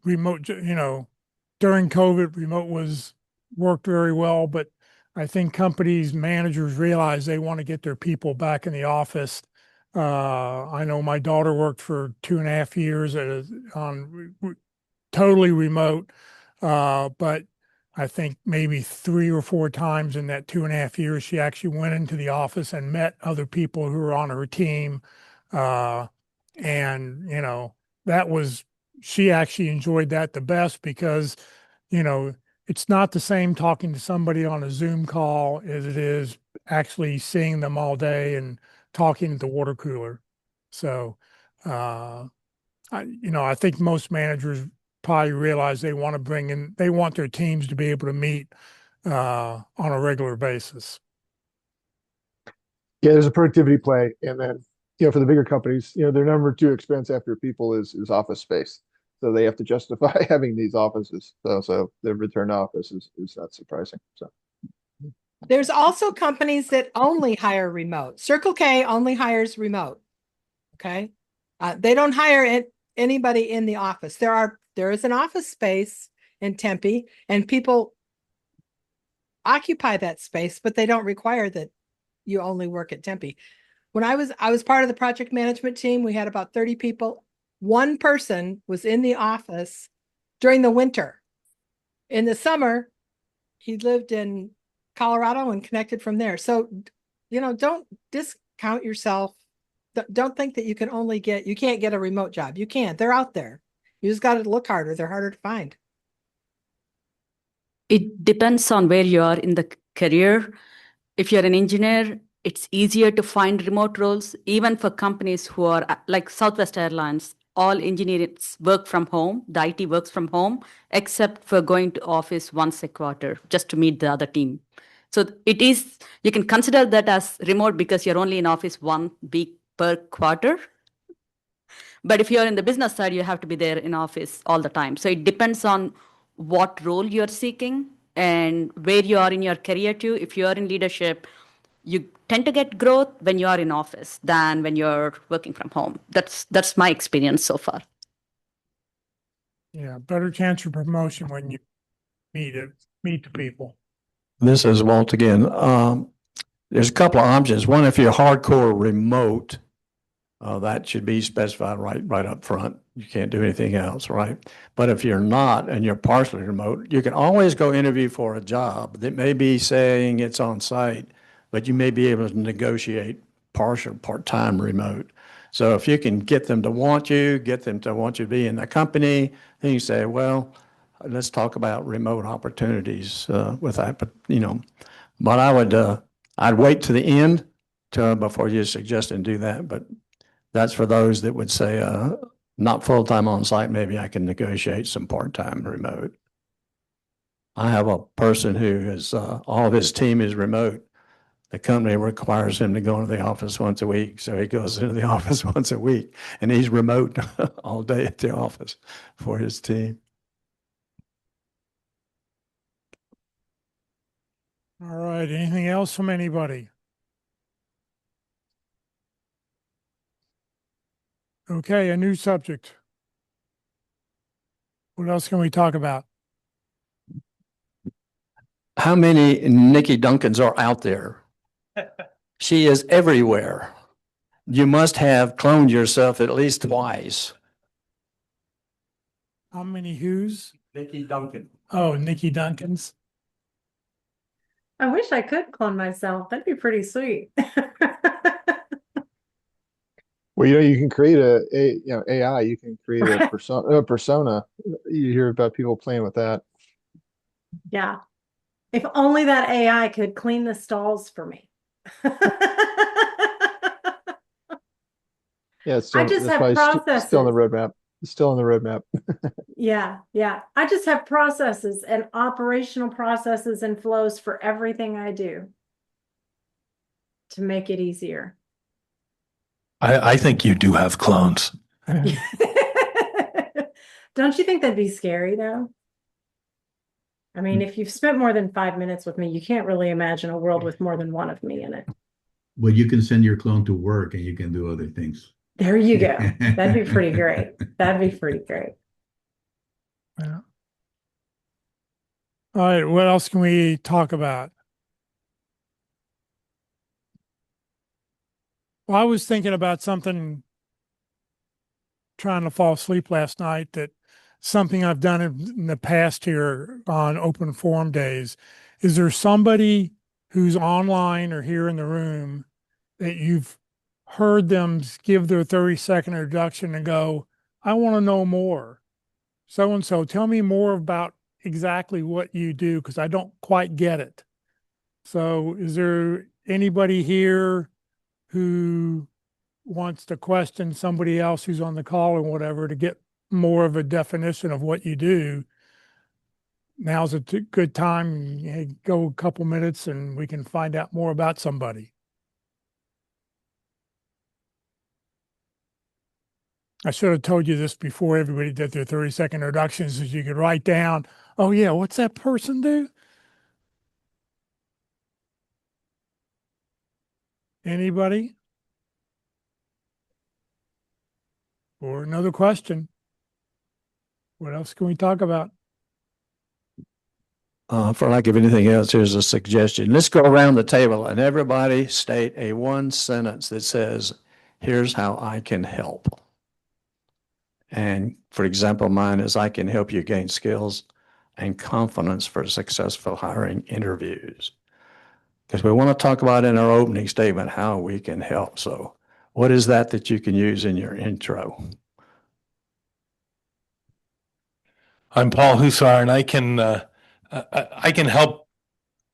during COVID, remote worked very well, but I think companies, managers realize they want to get their people back in the office. I know my daughter worked for 2.5 years totally remote, but I think maybe 3 or 4 times in that 2.5 years, she actually went into the office and met other people who were on her team. And, she actually enjoyed that the best because, it's not the same talking to somebody on a Zoom call as it is actually seeing them all day and talking at the water cooler. So, I think most managers probably realize they want their teams to be able to meet on a regular basis. Yeah, there's a productivity play, and then for the bigger companies, their number 2 expense after people is office space, so they have to justify having these offices. So the return to office is not surprising. So There's also companies that only hire remote. Circle K only hires remote. Okay, they don't hire anybody in the office. There is an office space in Tempe, and people occupy that space, but they don't require that you only work at Tempe. When I was part of the project management team, we had about 30 people. One person was in the office during the winter. In the summer, he lived in Colorado and connected from there. So, don't discount yourself. Don't think that you can't get a remote job. You can. They're out there. You just got to look harder. They're harder to find. It depends on where you are in the career. If you're an engineer, it's easier to find remote roles, even for companies who are like Southwest Airlines. All engineers work from home. The IT works from home, except for going to office once a quarter just to meet the other team. So you can consider that as remote because you're only in office 1 week per quarter. But if you're in the business side, you have to be there in office all the time. So it depends on what role you're seeking and where you are in your career too. If you're in leadership, you tend to get growth when you are in office than when you're working from home. That's my experience so far. Yeah, better chance for promotion when you meet the people. This is Walt again. There's a couple of options. One, if you're hardcore remote, that should be specified right up front. You can't do anything else, right? But if you're not and you're partially remote, you can always go interview for a job that may be saying it's on site, but you may be able to negotiate partial, part-time remote. So if you can get them to want you to be in the company, then you say, well, let's talk about remote opportunities with that. But I'd wait to the end before you suggest and do that. But that's for those that would say, not full-time on site, maybe I can negotiate some part-time remote. I have a person who is, all of his team is remote. The company requires him to go into the office once a week. So he goes into the office once a week and he's remote all day at the office for his team. All right. Anything else from anybody? Okay, a new subject. What else can we talk about? How many Nikki Duncans are out there? She is everywhere. You must have cloned yourself at least twice. How many who's? Nikki Duncan. Oh, Nikki Duncan's. I wish I could clone myself. That'd be pretty sweet. Well, you can create AI. You can create a persona. You hear about people playing with that. Yeah. If only that AI could clean the stalls for me. Yeah, it's I still just that's have probably still on the processes. roadmap. It's still on the roadmap. Yeah, yeah. I just have processes and operational processes and flows for everything I do to make it easier. I think you do have clones. Don't you think that'd be scary though? I mean, if you've spent more than 5 minutes with me, you can't really imagine a world with more than one of me in it. Well, you can send your clone to work and you can do other things. There you go. That'd be pretty great. That'd be pretty great. Yeah. All right. What else can we talk about? Well, I was thinking about something, trying to fall asleep last night, that something I've done in the past here on open forum days. Is there somebody who's online or here in the room that you've heard them give their 30-second introduction and go, I want to know more? So and so, tell me more about exactly what you do, because I don't quite get it. So is there anybody here who wants to question somebody else who's on the call or whatever to get more of a definition of what you do? Now's a good time. Hey, go a couple minutes and we can find out more about somebody. I should have told you this before everybody did their 30-second introductions, so you could write down, oh yeah, what's that person do? Anybody? Or another question? What else can we talk about? For lack of anything else, here's a suggestion. Let's go around the table and everybody state a one sentence that says, here's how I can help. And for example, mine is, I can help you gain skills and confidence for successful hiring interviews. Because we want to talk about in our opening statement how we can help. So what is that you can use in your intro? I'm Paul Hussar, and I can help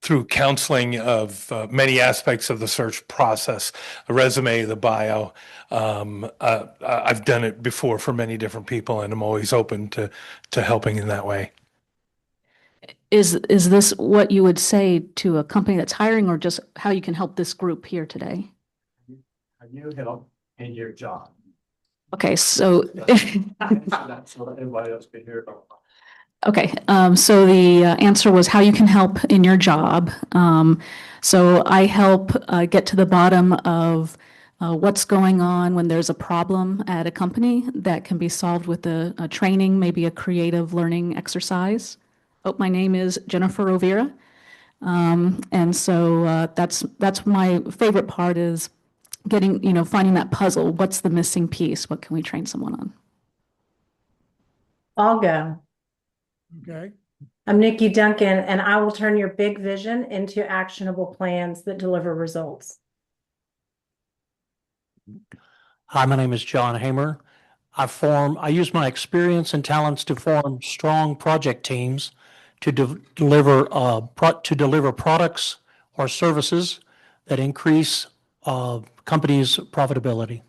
through counseling of many aspects of the search process, the resume, the bio. I've done it before for many different people, and I'm always open to helping in that way. Is this what you would say to a company that's hiring, or just how you can help this group here today? How you help in your job. Okay, so That's what everybody else can hear. okay, so the answer was how you can help in your job. So I help get to the bottom of what's going on when there's a problem at a company that can be solved with a training, maybe a creative learning exercise. Oh, my name is Jennifer Rovira. And so that's my favorite part, is getting, finding that puzzle. What's the missing piece? What can we train someone on? I'll go. Okay. I'm Nikki Duncan, and I will turn your big vision into actionable plans that deliver results. Hi, my name is John Hamer. I use my experience and talents to form strong project teams to deliver products or services that increase companies' profitability.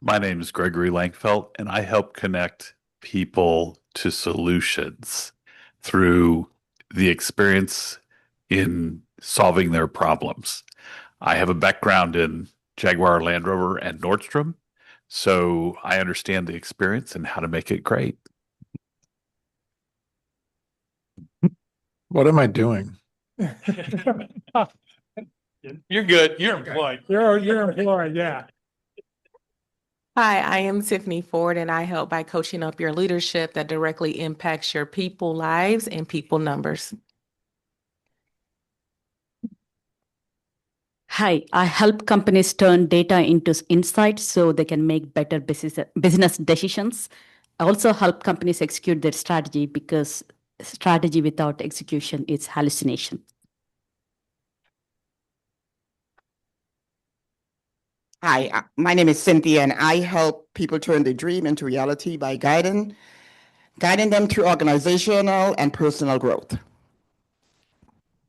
My name is Gregory Langfeld, and I help connect people to solutions through the experience in solving their problems. I have a background in Jaguar Land Rover and Nordstrom, so I understand the experience and how to make it great. What am I doing? You're good. You're employed. You're employed, yeah. Hi, I am Tiffany Ford, and I help by coaching up your leadership that directly impacts your people lives and people numbers. Hi, I help companies turn data into insights so they can make better business decisions. I also help companies execute their strategy because strategy without execution is hallucination. Hi, my name is Cynthia, and I help people turn their dream into reality by guiding them through organizational and personal growth.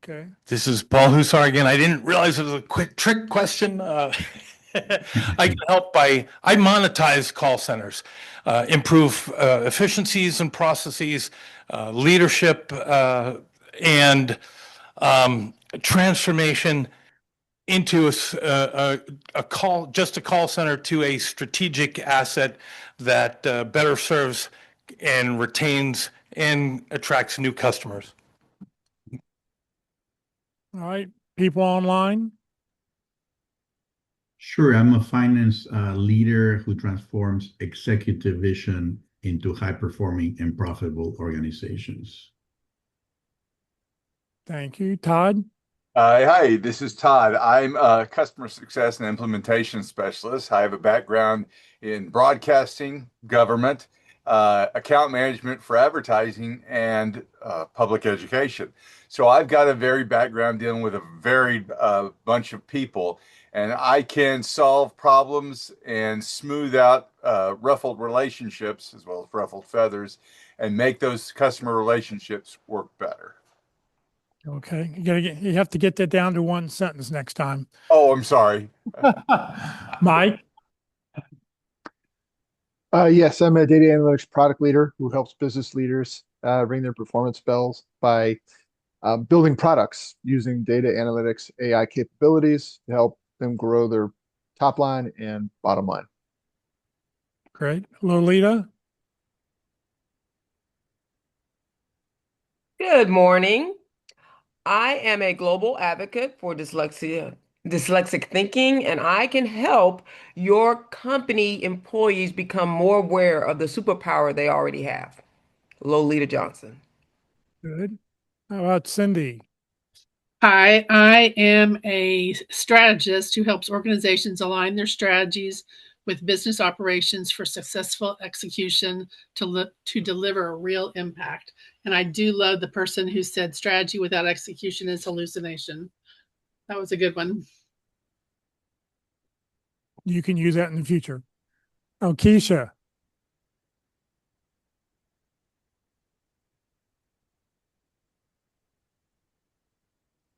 Okay. This is Paul Hussar again. I didn't realize it was a quick trick question. I can help I monetize call centers, improve efficiencies and processes, leadership, and transformation into a call center to a strategic asset that better serves and retains and attracts new customers. All right. People online. Sure, I'm a finance leader who transforms executive vision into high-performing and profitable organizations. Thank you. Todd? Hi, this is Todd. I'm a customer success and implementation specialist. I have a background in broadcasting, government, account management for advertising, and public education. So I've got a varied background dealing with a varied bunch of people, and I can solve problems and smooth out ruffled relationships as well as ruffled feathers and make those customer relationships work better. Okay. You have to get that down to one sentence next time. Oh, I'm sorry. Mike? Yes, I'm a data analytics product leader who helps business leaders ring their performance bells by building products using data analytics AI capabilities to help them grow their top line and bottom line. Great. Lolita? Good morning. I am a global advocate for dyslexic thinking, and I can help your company employees become more aware of the superpower they already have. Lolita Johnson. Good. How about Cindy? Hi, I am a strategist who helps organizations align their strategies with business operations for successful execution to deliver a real impact. And I do love the person who said strategy without execution is hallucination. That was a good one. You can use that in the future. Oh, Keisha?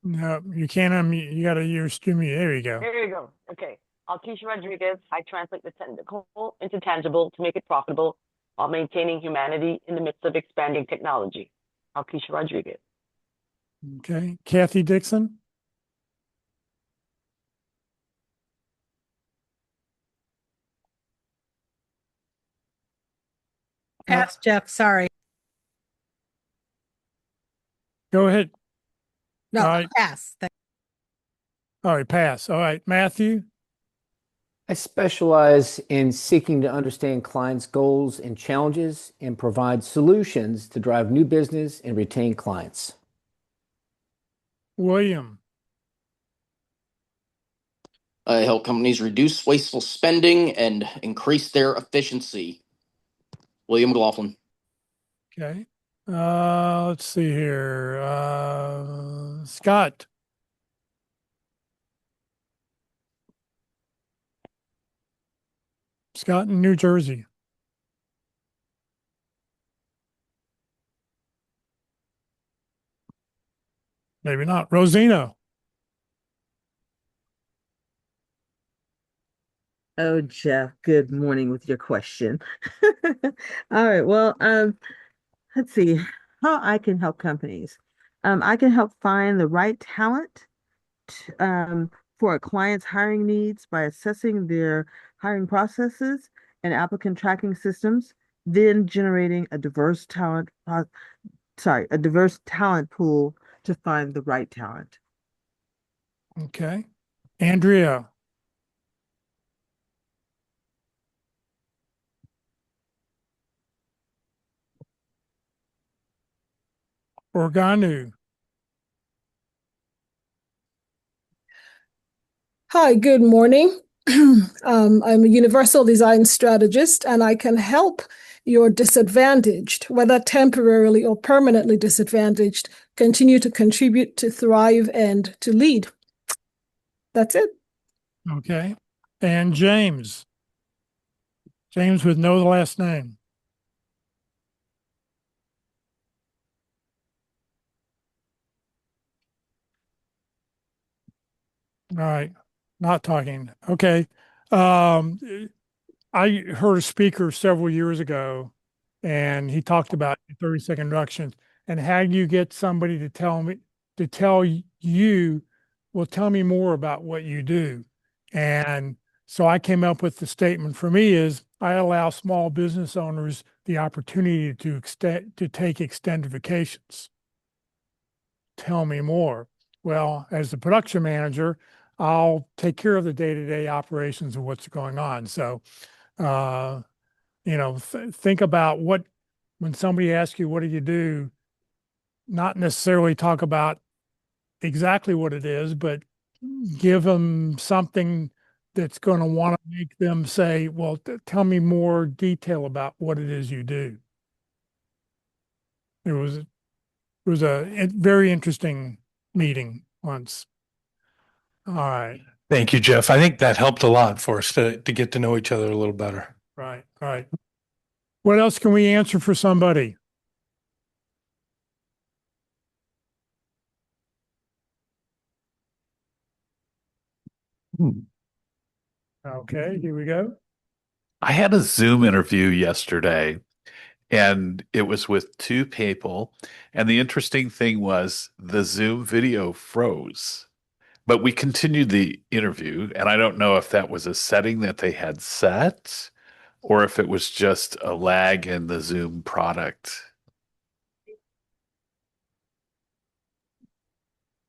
No, you can't unmute. You got to use mute. There you go. There you go. Okay. Alkeisha Rodriguez. I translate the technical into tangible to make it profitable while maintaining humanity in the midst of expanding technology. Alkeisha Rodriguez. Okay. Kathy Dixon? Pass, Jeff. Sorry. Go ahead. No, All right. pass. All right, pass. All right, Matthew? I specialize in seeking to understand clients' goals and challenges and provide solutions to drive new business and retain clients. William? I help companies reduce wasteful spending and increase their efficiency. William McLaughlin. Okay. Let's see here. Scott? Scott in New Jersey. Maybe not. Rosina? Oh, Jeff, good morning with your question. All right, well, let's see how I can help companies. I can help find the right talent for a client's hiring needs by assessing their hiring processes and applicant tracking systems, then generating a diverse talent pool to find the right talent. Okay. Andrea? Organu? Hi, good morning. I'm a universal design strategist, and I can help your disadvantaged, whether temporarily or permanently disadvantaged, continue to contribute, to thrive, and to lead. That's it. Okay. And James. James with no last name. All right. Not talking. Okay. I heard a speaker several years ago, and he talked about 30-second introductions and how do you get somebody to tell you, well, tell me more about what you do. And so I came up with the statement for me is I allow small business owners the opportunity to take extended vacations. Tell me more. Well, as the production manager, I'll take care of the day-to-day operations of what's going on. So, think about when somebody asks you, what do you do? Not necessarily talk about exactly what it is, but give them something that's going to want to make them say, well, tell me more detail about what it is you do. It was a very interesting meeting once. All right. Thank you, Jeff. I think that helped a lot for us to get to know each other a little better. Right. All right. What else can we answer for somebody? Okay, here we go. I had a Zoom interview yesterday, and it was with two people. And the interesting thing was the Zoom video froze, but we continued the interview. And I don't know if that was a setting that they had set or if it was just a lag in the Zoom product.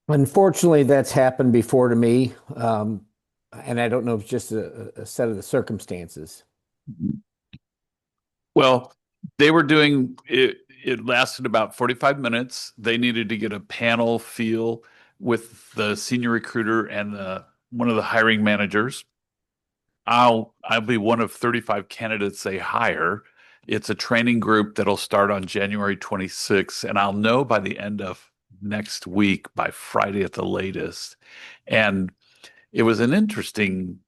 Unfortunately, that's happened before to me. And I don't know if it's just a set of the circumstances. Well, they were doing it, it lasted about 45 minutes. They needed to get a panel feel with the senior recruiter and one of the hiring managers. I'll be one of 35 candidates they hire. It's a training group that'll start on January 26th, and I'll know by the end of next week, by Friday at the latest. And it was an interesting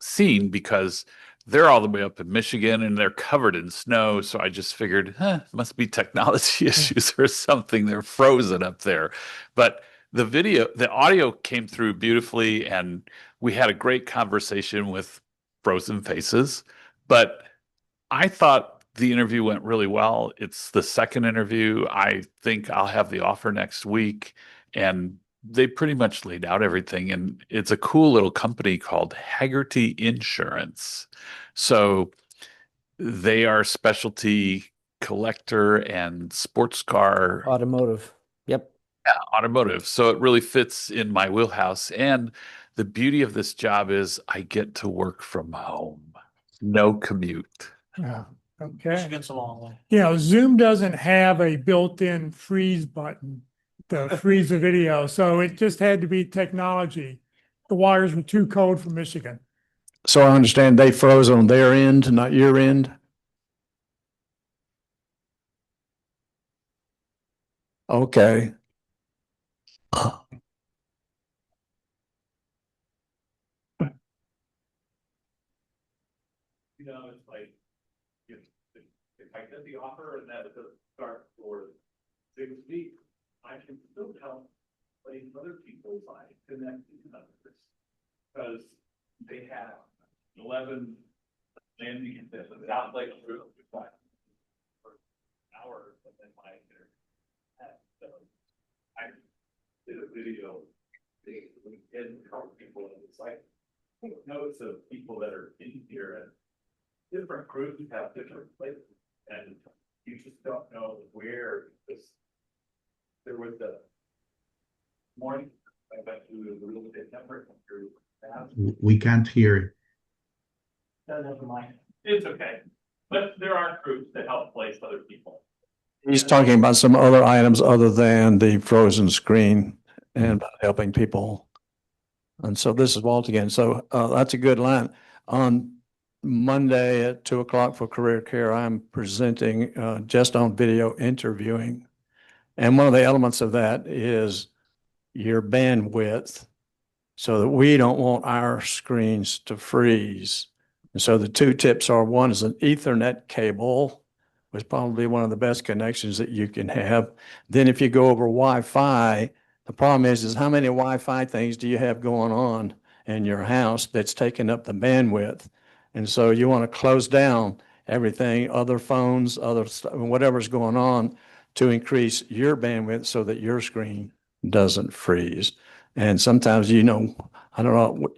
scene because they're all the way up in Michigan and they're covered in snow. So I just figured, must be technology issues or something. They're frozen up there. But the audio came through beautifully, and we had a great conversation with frozen faces. But I thought the interview went really well. It's the second interview. I think I'll have the offer next week. And they pretty much laid out everything. And it's a cool little company called Haggerty Insurance. So they are specialty collector and sports car. Automotive. Yep. Yeah, automotive. So it really fits in my wheelhouse. And the beauty of this job is I get to work from home. No commute. Yeah. Okay. Michigan's a long way. Zoom doesn't have a built-in freeze button to freeze the video, so it just had to be technology. The wires were too cold for Michigan. So I understand they froze on their end, not your end? Okay. It's like if I get the offer and that doesn't start for 6 weeks, I can still help place other people's lives, connect to others, because they have 11 landing conditions out like for hours, and then my internet. So I did a video and help people, and it's like notes of people that are in here and different groups have different places, and you just don't know where. Because there was the morning I went to the real estate network group. We can't hear. Never mind. It's okay. But there are groups that help place other people. He's talking about some other items other than the frozen screen and helping people. And so this is Walt again. So that's a good line. On Monday at 2 o'clock for Career Care, I'm presenting just on video interviewing. And one of the elements of that is your bandwidth, so that we don't want our screens to freeze. And so the two tips are, one is an Ethernet cable, was probably one of the best connections that you can have. Then if you go over Wi-Fi, the problem is how many Wi-Fi things do you have going on in your house that's taking up the bandwidth? And so you want to close down everything, other phones, other stuff, whatever's going on, to increase your bandwidth so that your screen doesn't freeze. And sometimes, I don't know,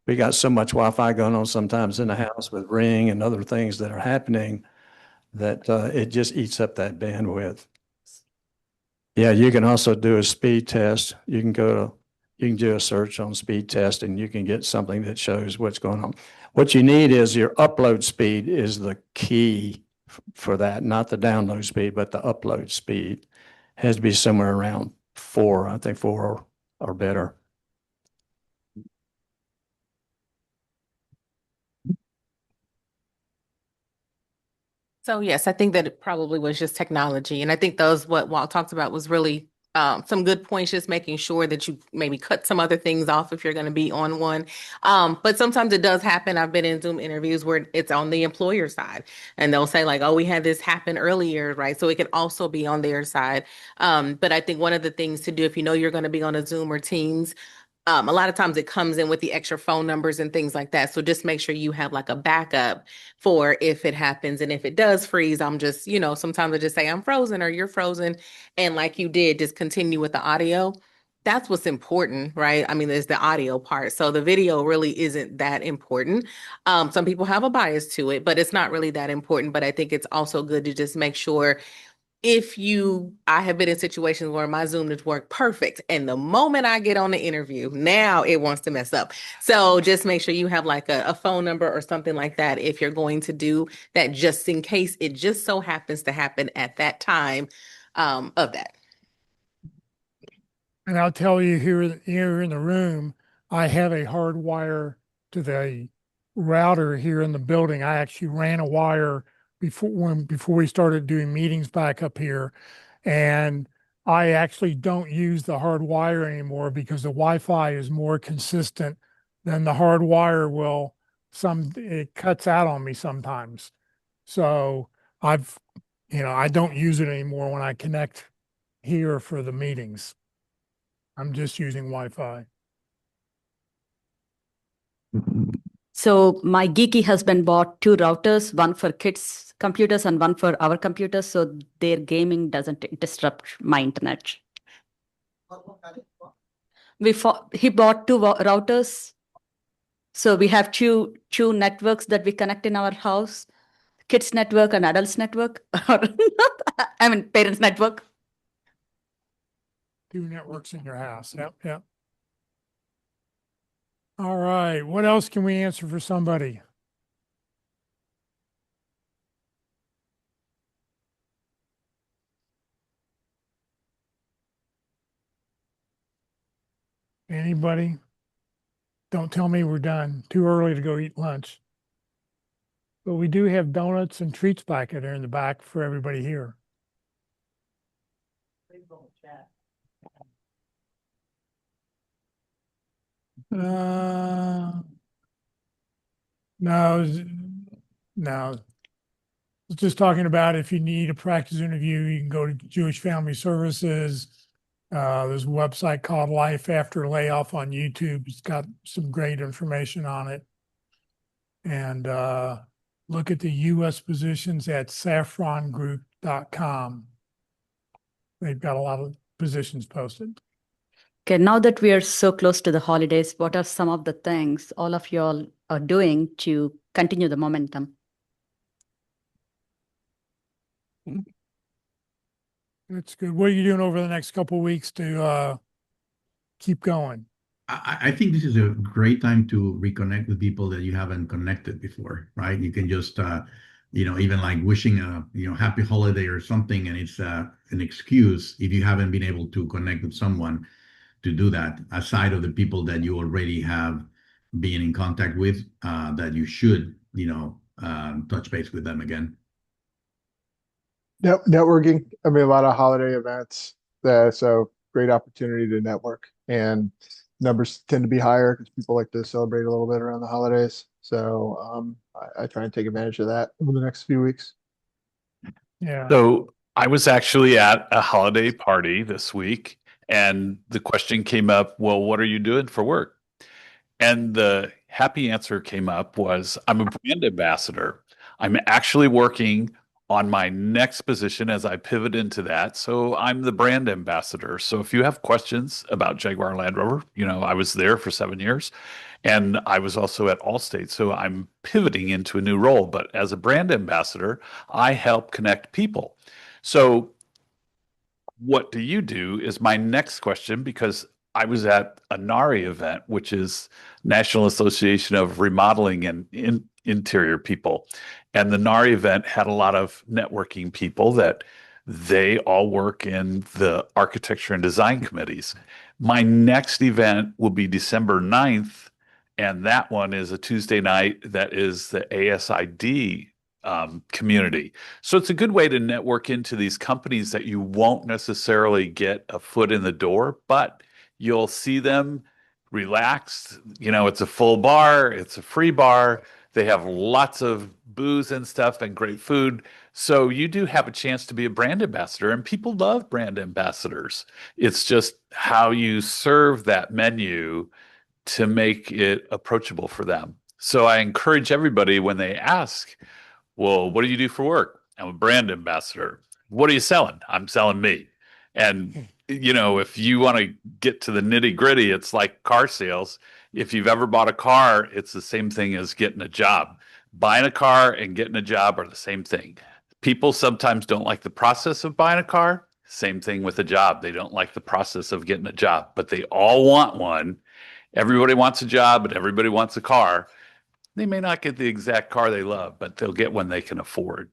we got so much Wi-Fi going on sometimes in the house with Ring and other things that are happening that it just eats up that bandwidth. Yeah, you can also do a speed test. You can do a search on speed test and you can get something that shows what's going on. What you need is your upload speed is the key for that, not the download speed, but the upload speed has to be somewhere around 4, I think 4 or better. So yes, I think that it probably was just technology. And I think what Walt talked about was really some good points, just making sure that you maybe cut some other things off if you're going to be on one. But sometimes it does happen. I've been in Zoom interviews where it's on the employer side and they'll say like, oh, we had this happen earlier, right? So it can also be on their side. But I think one of the things to do if you know you're going to be on a Zoom or Teams, a lot of times it comes in with the extra phone numbers and things like that. So just make sure you have like a backup for if it happens. And if it does freeze, I'm just, sometimes I just say I'm frozen or you're frozen. And like you did, just continue with the audio. That's what's important, right? I mean, there's the audio part. So the video really isn't that important. Some people have a bias to it, but it's not really that important. But I think it's also good to just make sure I have been in situations where my Zoom has worked perfect. And the moment I get on the interview, now it wants to mess up. So just make sure you have like a phone number or something like that if you're going to do that, just in case it just so happens to happen at that time of that. And I'll tell you here in the room, I have a hard wire to the router here in the building. I actually ran a wire before we started doing meetings back up here. And I actually don't use the hard wire anymore because the Wi-Fi is more consistent than the hard wire will. It cuts out on me sometimes. So I don't use it anymore when I connect here for the meetings. I'm just using Wi-Fi. So my geeky husband bought 2 routers, one for kids' computers and one for our computers, so their gaming doesn't disrupt my internet. He bought 2 routers, so we have two networks that we connect in our house: kids' network and adults' network, or I mean parents' network. 2 networks in your house. Yep. All right. What else can we answer for somebody? Anybody? Don't tell me we're done. Too early to go eat lunch. But we do have donuts and treats back there in the back for everybody here. No. Just talking about if you need a practice interview, you can go to Jewish Family Services. There's a website called Life After Layoff on YouTube. It's got some great information on it. And look at the U.S. positions at saffrongroup.com. They've got a lot of positions posted. Okay, now that we are so close to the holidays, what are some of the things all of y'all are doing to continue the momentum? That's good. What are you doing over the next couple of weeks to keep going? I think this is a great time to reconnect with people that you haven't connected before, right? You can just, even like wishing a, happy holiday or something, and it's an excuse if you haven't been able to connect with someone. to do that, aside of the people that you already have been in contact with, that you should, touch base with them again. Networking. I mean, a lot of holiday events. So great opportunity to network, and numbers tend to be higher because people like to celebrate a little bit around the holidays. So I try and take advantage of that over the next few weeks. Yeah. So I was actually at a holiday party this week, and the question came up, well, what are you doing for work? And the happy answer came up was, I'm a brand ambassador. I'm actually working on my next position as I pivot into that. So I'm the brand ambassador. So if you have questions about Jaguar Land Rover, I was there for 7 years and I was also at Allstate. So I'm pivoting into a new role. But as a brand ambassador, I help connect people. So what do you do is my next question, because I was at a NARI event, which is National Association of Remodeling and Interior People. And the NARI event had a lot of networking people that they all work in the architecture and design committees. My next event will be December 9th, and that one is a Tuesday night that is the ASID community. So it's a good way to network into these companies that you won't necessarily get a foot in the door, but you'll see them relaxed. It's a full bar, it's a free bar. They have lots of booze and stuff and great food. So you do have a chance to be a brand ambassador, and people love brand ambassadors. It's just how you serve that menu to make it approachable for them. So I encourage everybody when they ask, well, what do you do for work? I'm a brand ambassador. What are you selling? I'm selling me. And, if you want to get to the nitty gritty, it's like car sales. If you've ever bought a car, it's the same thing as getting a job. Buying a car and getting a job are the same thing. People sometimes don't like the process of buying a car. Same thing with a job. They don't like the process of getting a job, but they all want one. Everybody wants a job, but everybody wants a car. They may not get the exact car they love, but they'll get one they can afford.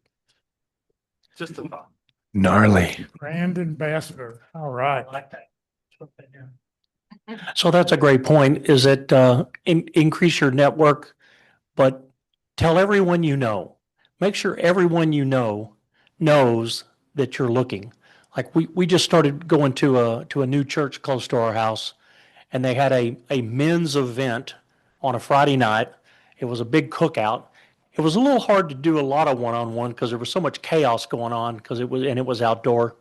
Just a thought. Gnarly. Brand ambassador. All right. So that's a great point, is that increase your network, but tell everyone you know. Make sure everyone you know knows that you're looking. Like we just started going to a new church close to our house, and they had a men's event on a Friday night. It was a big cookout. It was a little hard to do a lot of one-on-one because there was so much chaos going on because it was outdoor.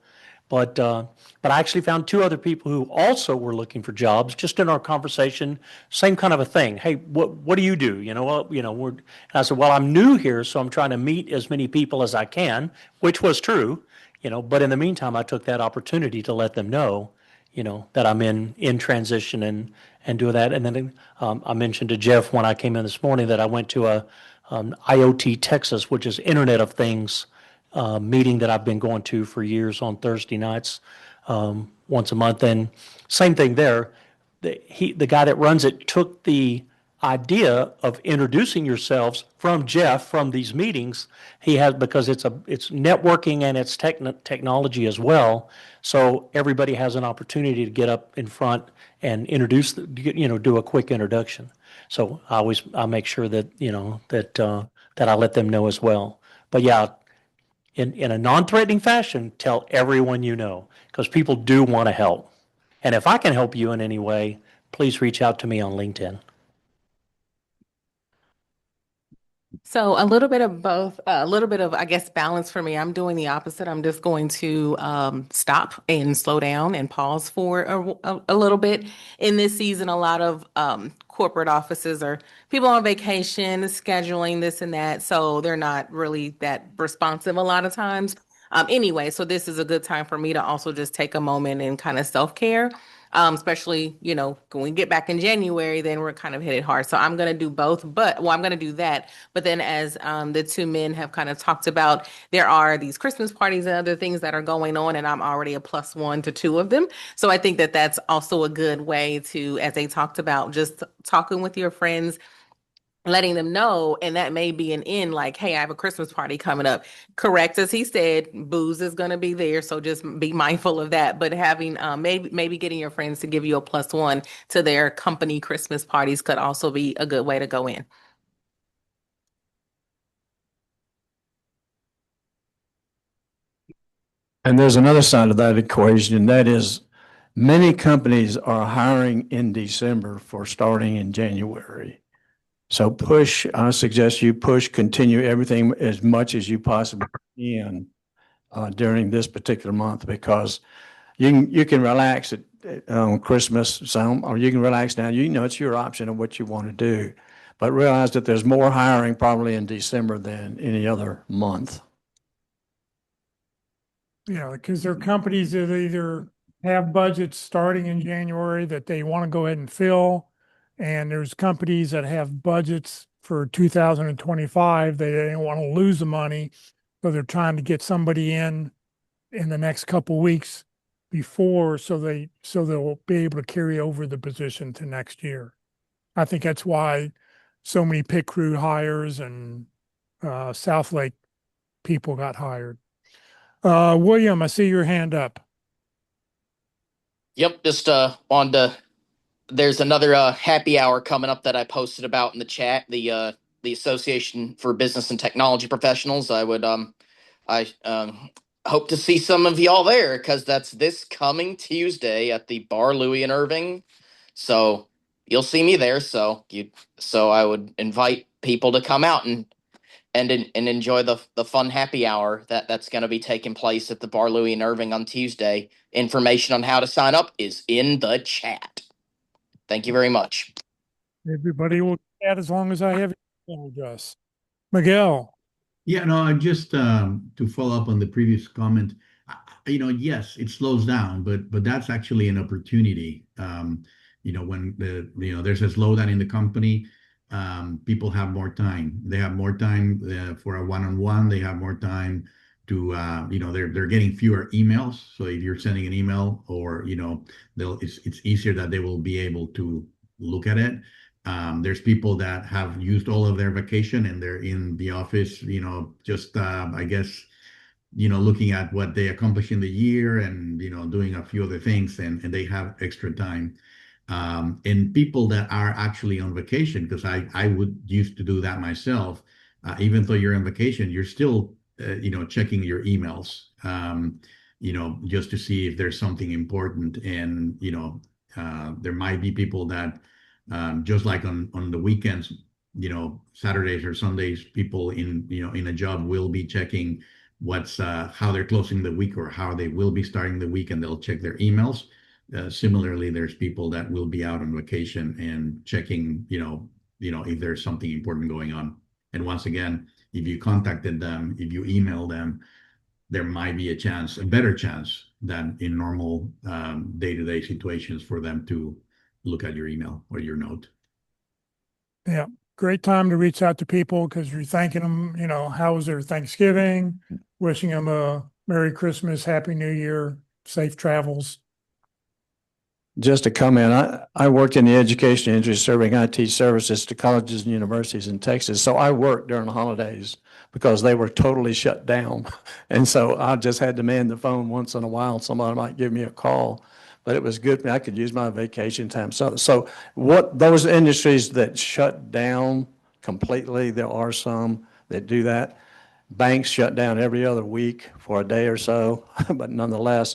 But I actually found two other people who also were looking for jobs. Just in our conversation, same kind of a thing. Hey, what do you do? And I said, well, I'm new here, so I'm trying to meet as many people as I can, which was true. But in the meantime, I took that opportunity to let them know, that I'm in transition and do that. And then I mentioned to Jeff when I came in this morning that I went to a IoT Texas, which is Internet of Things meeting that I've been going to for years on Thursday nights, once a month. And same thing there. The guy that runs it took the idea of introducing yourselves from Jeff from these meetings. He has, because it's networking and it's technology as well. So everybody has an opportunity to get up in front and introduce, do a quick introduction. So I make sure that, that I let them know as well. But yeah, in a non-threatening fashion, tell everyone you know, because people do want to help. And if I can help you in any way, please reach out to me on LinkedIn. So a little bit of both, a little bit of, I guess, balance for me. I'm doing the opposite. I'm just going to stop and slow down and pause for a little bit. In this season, a lot of corporate offices are people on vacation, scheduling this and that. So they're not really that responsive a lot of times. Anyway, so this is a good time for me to also just take a moment and kind of self-care. Especially, when we get back in January, then we're kind of hit it hard. So I'm going to do both, I'm going to do that. But then as the two men have kind of talked about, there are these Christmas parties and other things that are going on, and I'm already a +1 to 2 of them. So I think that that's also a good way to, as they talked about, just talking with your friends, letting them know, and that may be an in, like, hey, I have a Christmas party coming up. Correct, as he said, booze is going to be there, so just be mindful of that. But having maybe getting your friends to give you a +1 to their company Christmas parties could also be a good way to go in. And there's another side of that equation, and that is many companies are hiring in December for starting in January. So I suggest you continue everything as much as you possibly can during this particular month, because you can relax on Christmas some, or you can relax now. It's your option of what you want to do, but realize that there's more hiring probably in December than any other month. Yeah, because there are companies that either have budgets starting in January that they want to go ahead and fill, and there's companies that have budgets for 2025 that they don't want to lose the money, so they're trying to get somebody in the next couple weeks before, so they'll be able to carry over the position to next year. I think that's why so many pit crew hires and South Lake people got hired. William, I see your hand up. Yep, just wanted to. There's another happy hour coming up that I posted about in the chat. The Association for Business and Technology Professionals. I hope to see some of y'all there, because that's this coming Tuesday at the Bar Louie in Irving. So you'll see me there. So I would invite people to come out and enjoy the fun happy hour that's going to be taking place at the Bar Louie in Irving on Tuesday. Information on how to sign up is in the chat. Thank you very much. Everybody will chat as long as I have your email address. Miguel. Yeah, no, just to follow up on the previous comment, yes, it slows down, but that's actually an opportunity. When there's a slowdown in the company, people have more time. They have more time for a one-on-one. They have more time to, they're getting fewer emails. So if you're sending an email, or it's easier that they will be able to look at it. There's people that have used all of their vacation and they're in the office, just I guess, looking at what they accomplished in the year and, doing a few other things, and they have extra time. And people that are actually on vacation, because I would used to do that myself, even though you're on vacation, you're still, checking your emails, just to see if there's something important. And, there might be people that, just like on the weekends, Saturdays or Sundays, people in a job will be checking how they're closing the week or how they will be starting the week, and they'll check their emails. Similarly, there's people that will be out on vacation and checking, if there's something important going on. And once again, if you contacted them, if you email them, there might be a better chance than in normal day-to-day situations for them to look at your email or your note. Yeah, great time to reach out to people because you're thanking them, how was their Thanksgiving, wishing them a Merry Christmas, Happy New Year, safe travels. Just a comment, I worked in the education industry serving IT services to colleges and universities in Texas. So I worked during the holidays because they were totally shut down. And so I just had to man the phone once in a while. Somebody might give me a call, but it was good. I could use my vacation time. So what those industries that shut down completely, there are some that do that. Banks shut down every other week for a day or so, but nonetheless,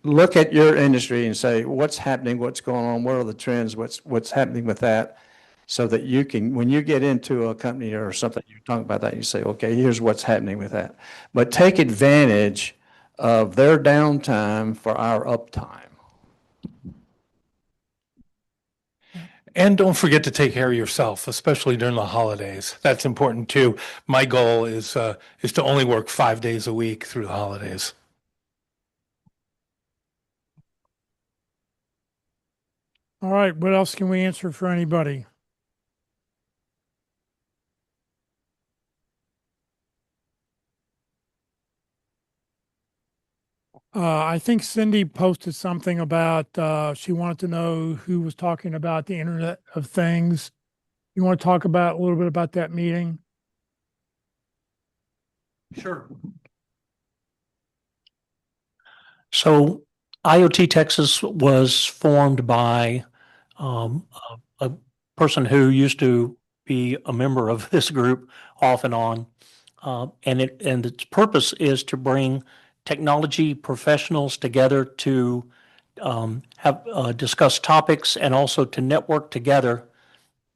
look at your industry and say, what's happening, what's going on, what are the trends, what's happening with that, so that you can, when you get into a company or something, you're talking about that, you say, okay, here's what's happening with that. But take advantage of their downtime for our uptime. And don't forget to take care of yourself, especially during the holidays. That's important too. My goal is to only work 5 days a week through the holidays. All right, what else can we answer for anybody? I think Cindy posted something about she wanted to know who was talking about the Internet of Things. You want to talk about a little bit about that meeting? Sure. So IoT Texas was formed by a person who used to be a member of this group off and on. And its purpose is to bring technology professionals together to have discuss topics and also to network together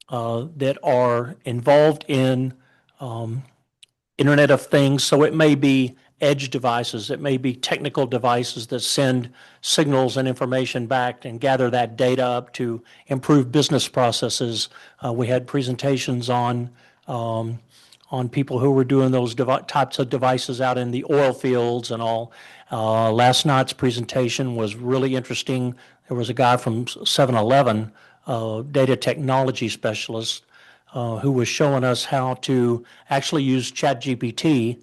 that are involved in Internet of Things. So it may be edge devices, it may be technical devices that send signals and information back and gather that data up to improve business processes. We had presentations on people who were doing those types of devices out in the oil fields and all. Last night's presentation was really interesting. There was a guy from 7-Eleven, data technology specialist, who was showing us how to actually use ChatGPT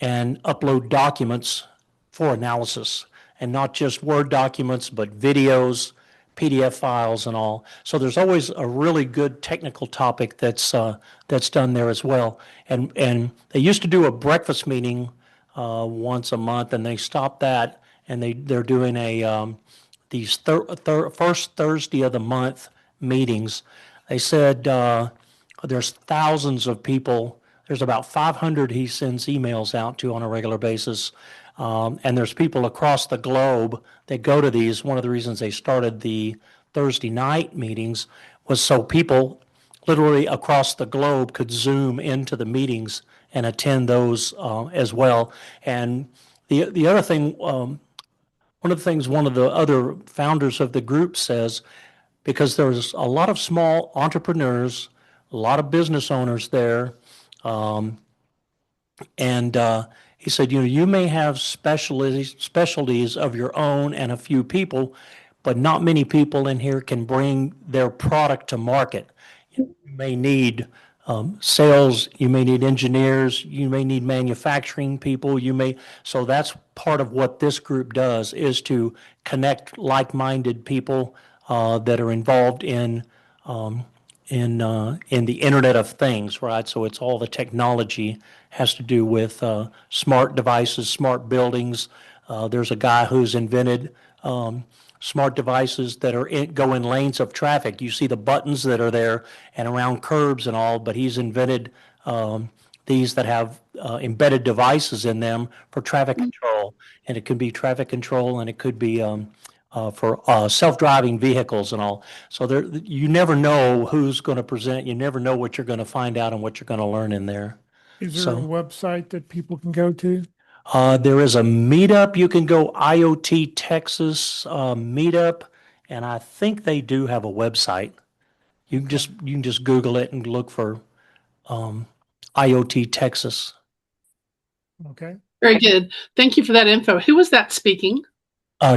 and upload documents for analysis, and not just Word documents, but videos, PDF files, and all. So there's always a really good technical topic that's done there as well. And they used to do a breakfast meeting once a month, and they stopped that, and they're doing these first Thursday of the month meetings. They said there's thousands of people. There's about 500 he sends emails out to on a regular basis. And there's people across the globe that go to these. One of the reasons they started the Thursday night meetings was so people literally across the globe could Zoom into the meetings and attend those as well. And the other thing, one of the things one of the other founders of the group says, because there's a lot of small entrepreneurs, a lot of business owners there, and he said, you may have specialties of your own and a few people, but not many people in here can bring their product to market. You may need sales, you may need engineers, you may need manufacturing people, so that's part of what this group does, is to connect like-minded people that are involved in the Internet of Things, right? So it's all the technology has to do with smart devices, smart buildings. There's a guy who's invented smart devices that go in lanes of traffic. You see the buttons that are there and around curbs and all, but he's invented these that have embedded devices in them for traffic control. And it could be traffic control, and it could be for self-driving vehicles and all. So you never know who's going to present. You never know what you're going to find out and what you're going to learn in there. Is there a website that people can go to? There is a meetup. You can go IoT Texas meetup, and I think they do have a website. You can just Google it and look for IoT Texas. Okay. Very good. Thank you for that info. Who was that speaking?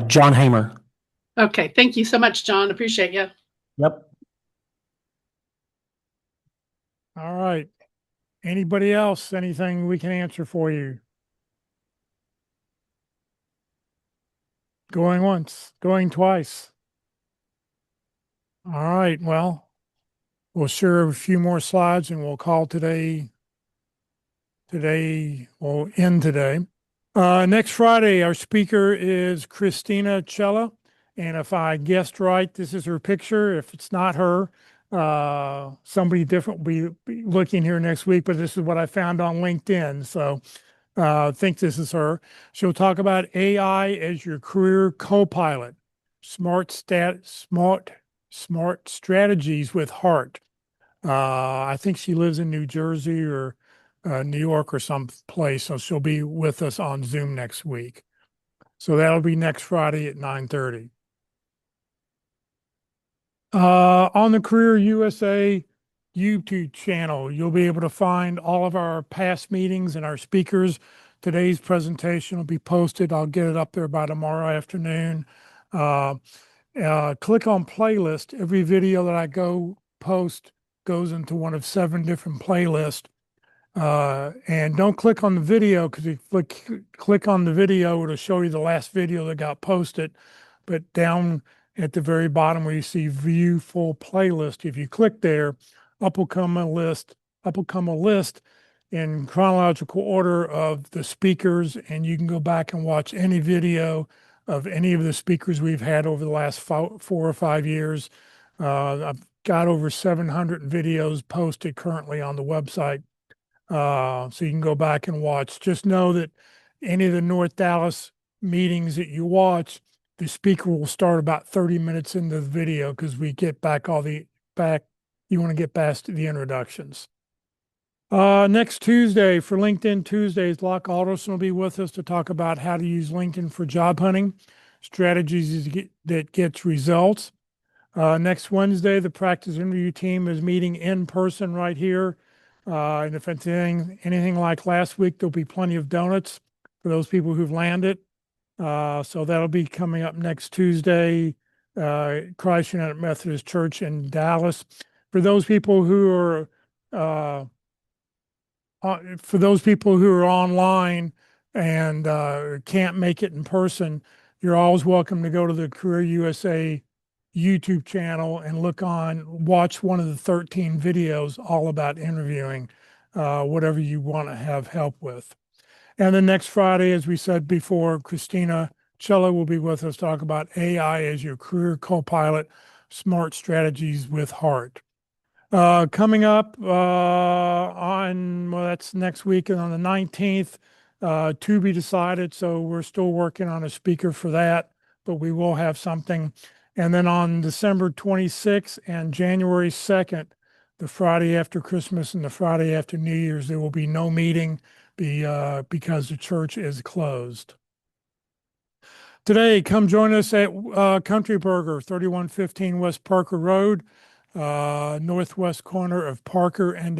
John Hamer. Okay. Thank you so much, John. Appreciate you. Yep. All right. Anybody else? Anything we can answer for you? Going once, going twice. All right. Well, we'll share a few more slides and we'll call today. We'll end today. Next Friday, our speaker is Christina Cella. And if I guessed right, this is her picture. If it's not her, somebody different will be looking here next week, but this is what I found on LinkedIn. So I think this is her. She'll talk about AI as your career co-pilot, smart strategies with heart. I think she lives in New Jersey or New York or some place. So she'll be with us on Zoom next week. So that'll be next Friday at 9:30. On the Career USA YouTube channel, you'll be able to find all of our past meetings and our speakers. Today's presentation will be posted. I'll get it up there by tomorrow afternoon. Click on playlist. Every video that I post goes into one of 7 different playlists. And don't click on the video, because if you click on the video, it'll show you the last video that got posted. But down at the very bottom where you see view full playlist, if you click there, up will come a list in chronological order of the speakers, and you can go back and watch any video of any of the speakers we've had over the last 4 or 5 years. I've got over 700 videos posted currently on the website. So you can go back and watch. Just know that any of the North Dallas meetings that you watch, the speaker will start about 30 minutes into the video because we get back you want to get past the introductions. Next Tuesday for LinkedIn Tuesdays, Locke Alderson will be with us to talk about how to use LinkedIn for job hunting, strategies that gets results. Next Wednesday, the practice interview team is meeting in person right here. And if it's anything like last week, there'll be plenty of donuts for those people who've landed. So that'll be coming up next Tuesday, Christ United Methodist Church in Dallas. For those people who are online and can't make it in person, you're always welcome to go to the Career USA YouTube channel and watch one of the 13 videos all about interviewing, whatever you want to have help with. And then next Friday, as we said before, Christina Cello will be with us to talk about AI as your career co-pilot, smart strategies with heart. Coming up that's next week and on the 19th, to be decided. So we're still working on a speaker for that, but we will have something. And then on December 26th and January 2nd, the Friday after Christmas and the Friday after New Year's, there will be no meeting because the church is closed. Today, come join us at Country Burger, 3115 West Parker Road, northwest corner of Parker and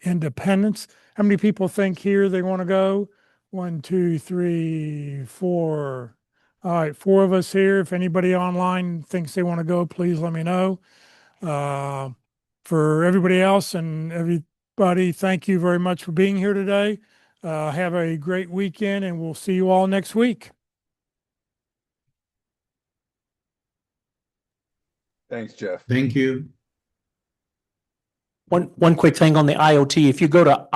Independence. How many people think here they want to go? 1, 2, 3, 4. All right, 4 of us here. If anybody online thinks they want to go, please let me know. For everybody else and everybody, thank you very much for being here today. Have a great weekend, and we'll see you all next week. Thanks, Jeff. Thank you. One quick thing on the IoT. If you go to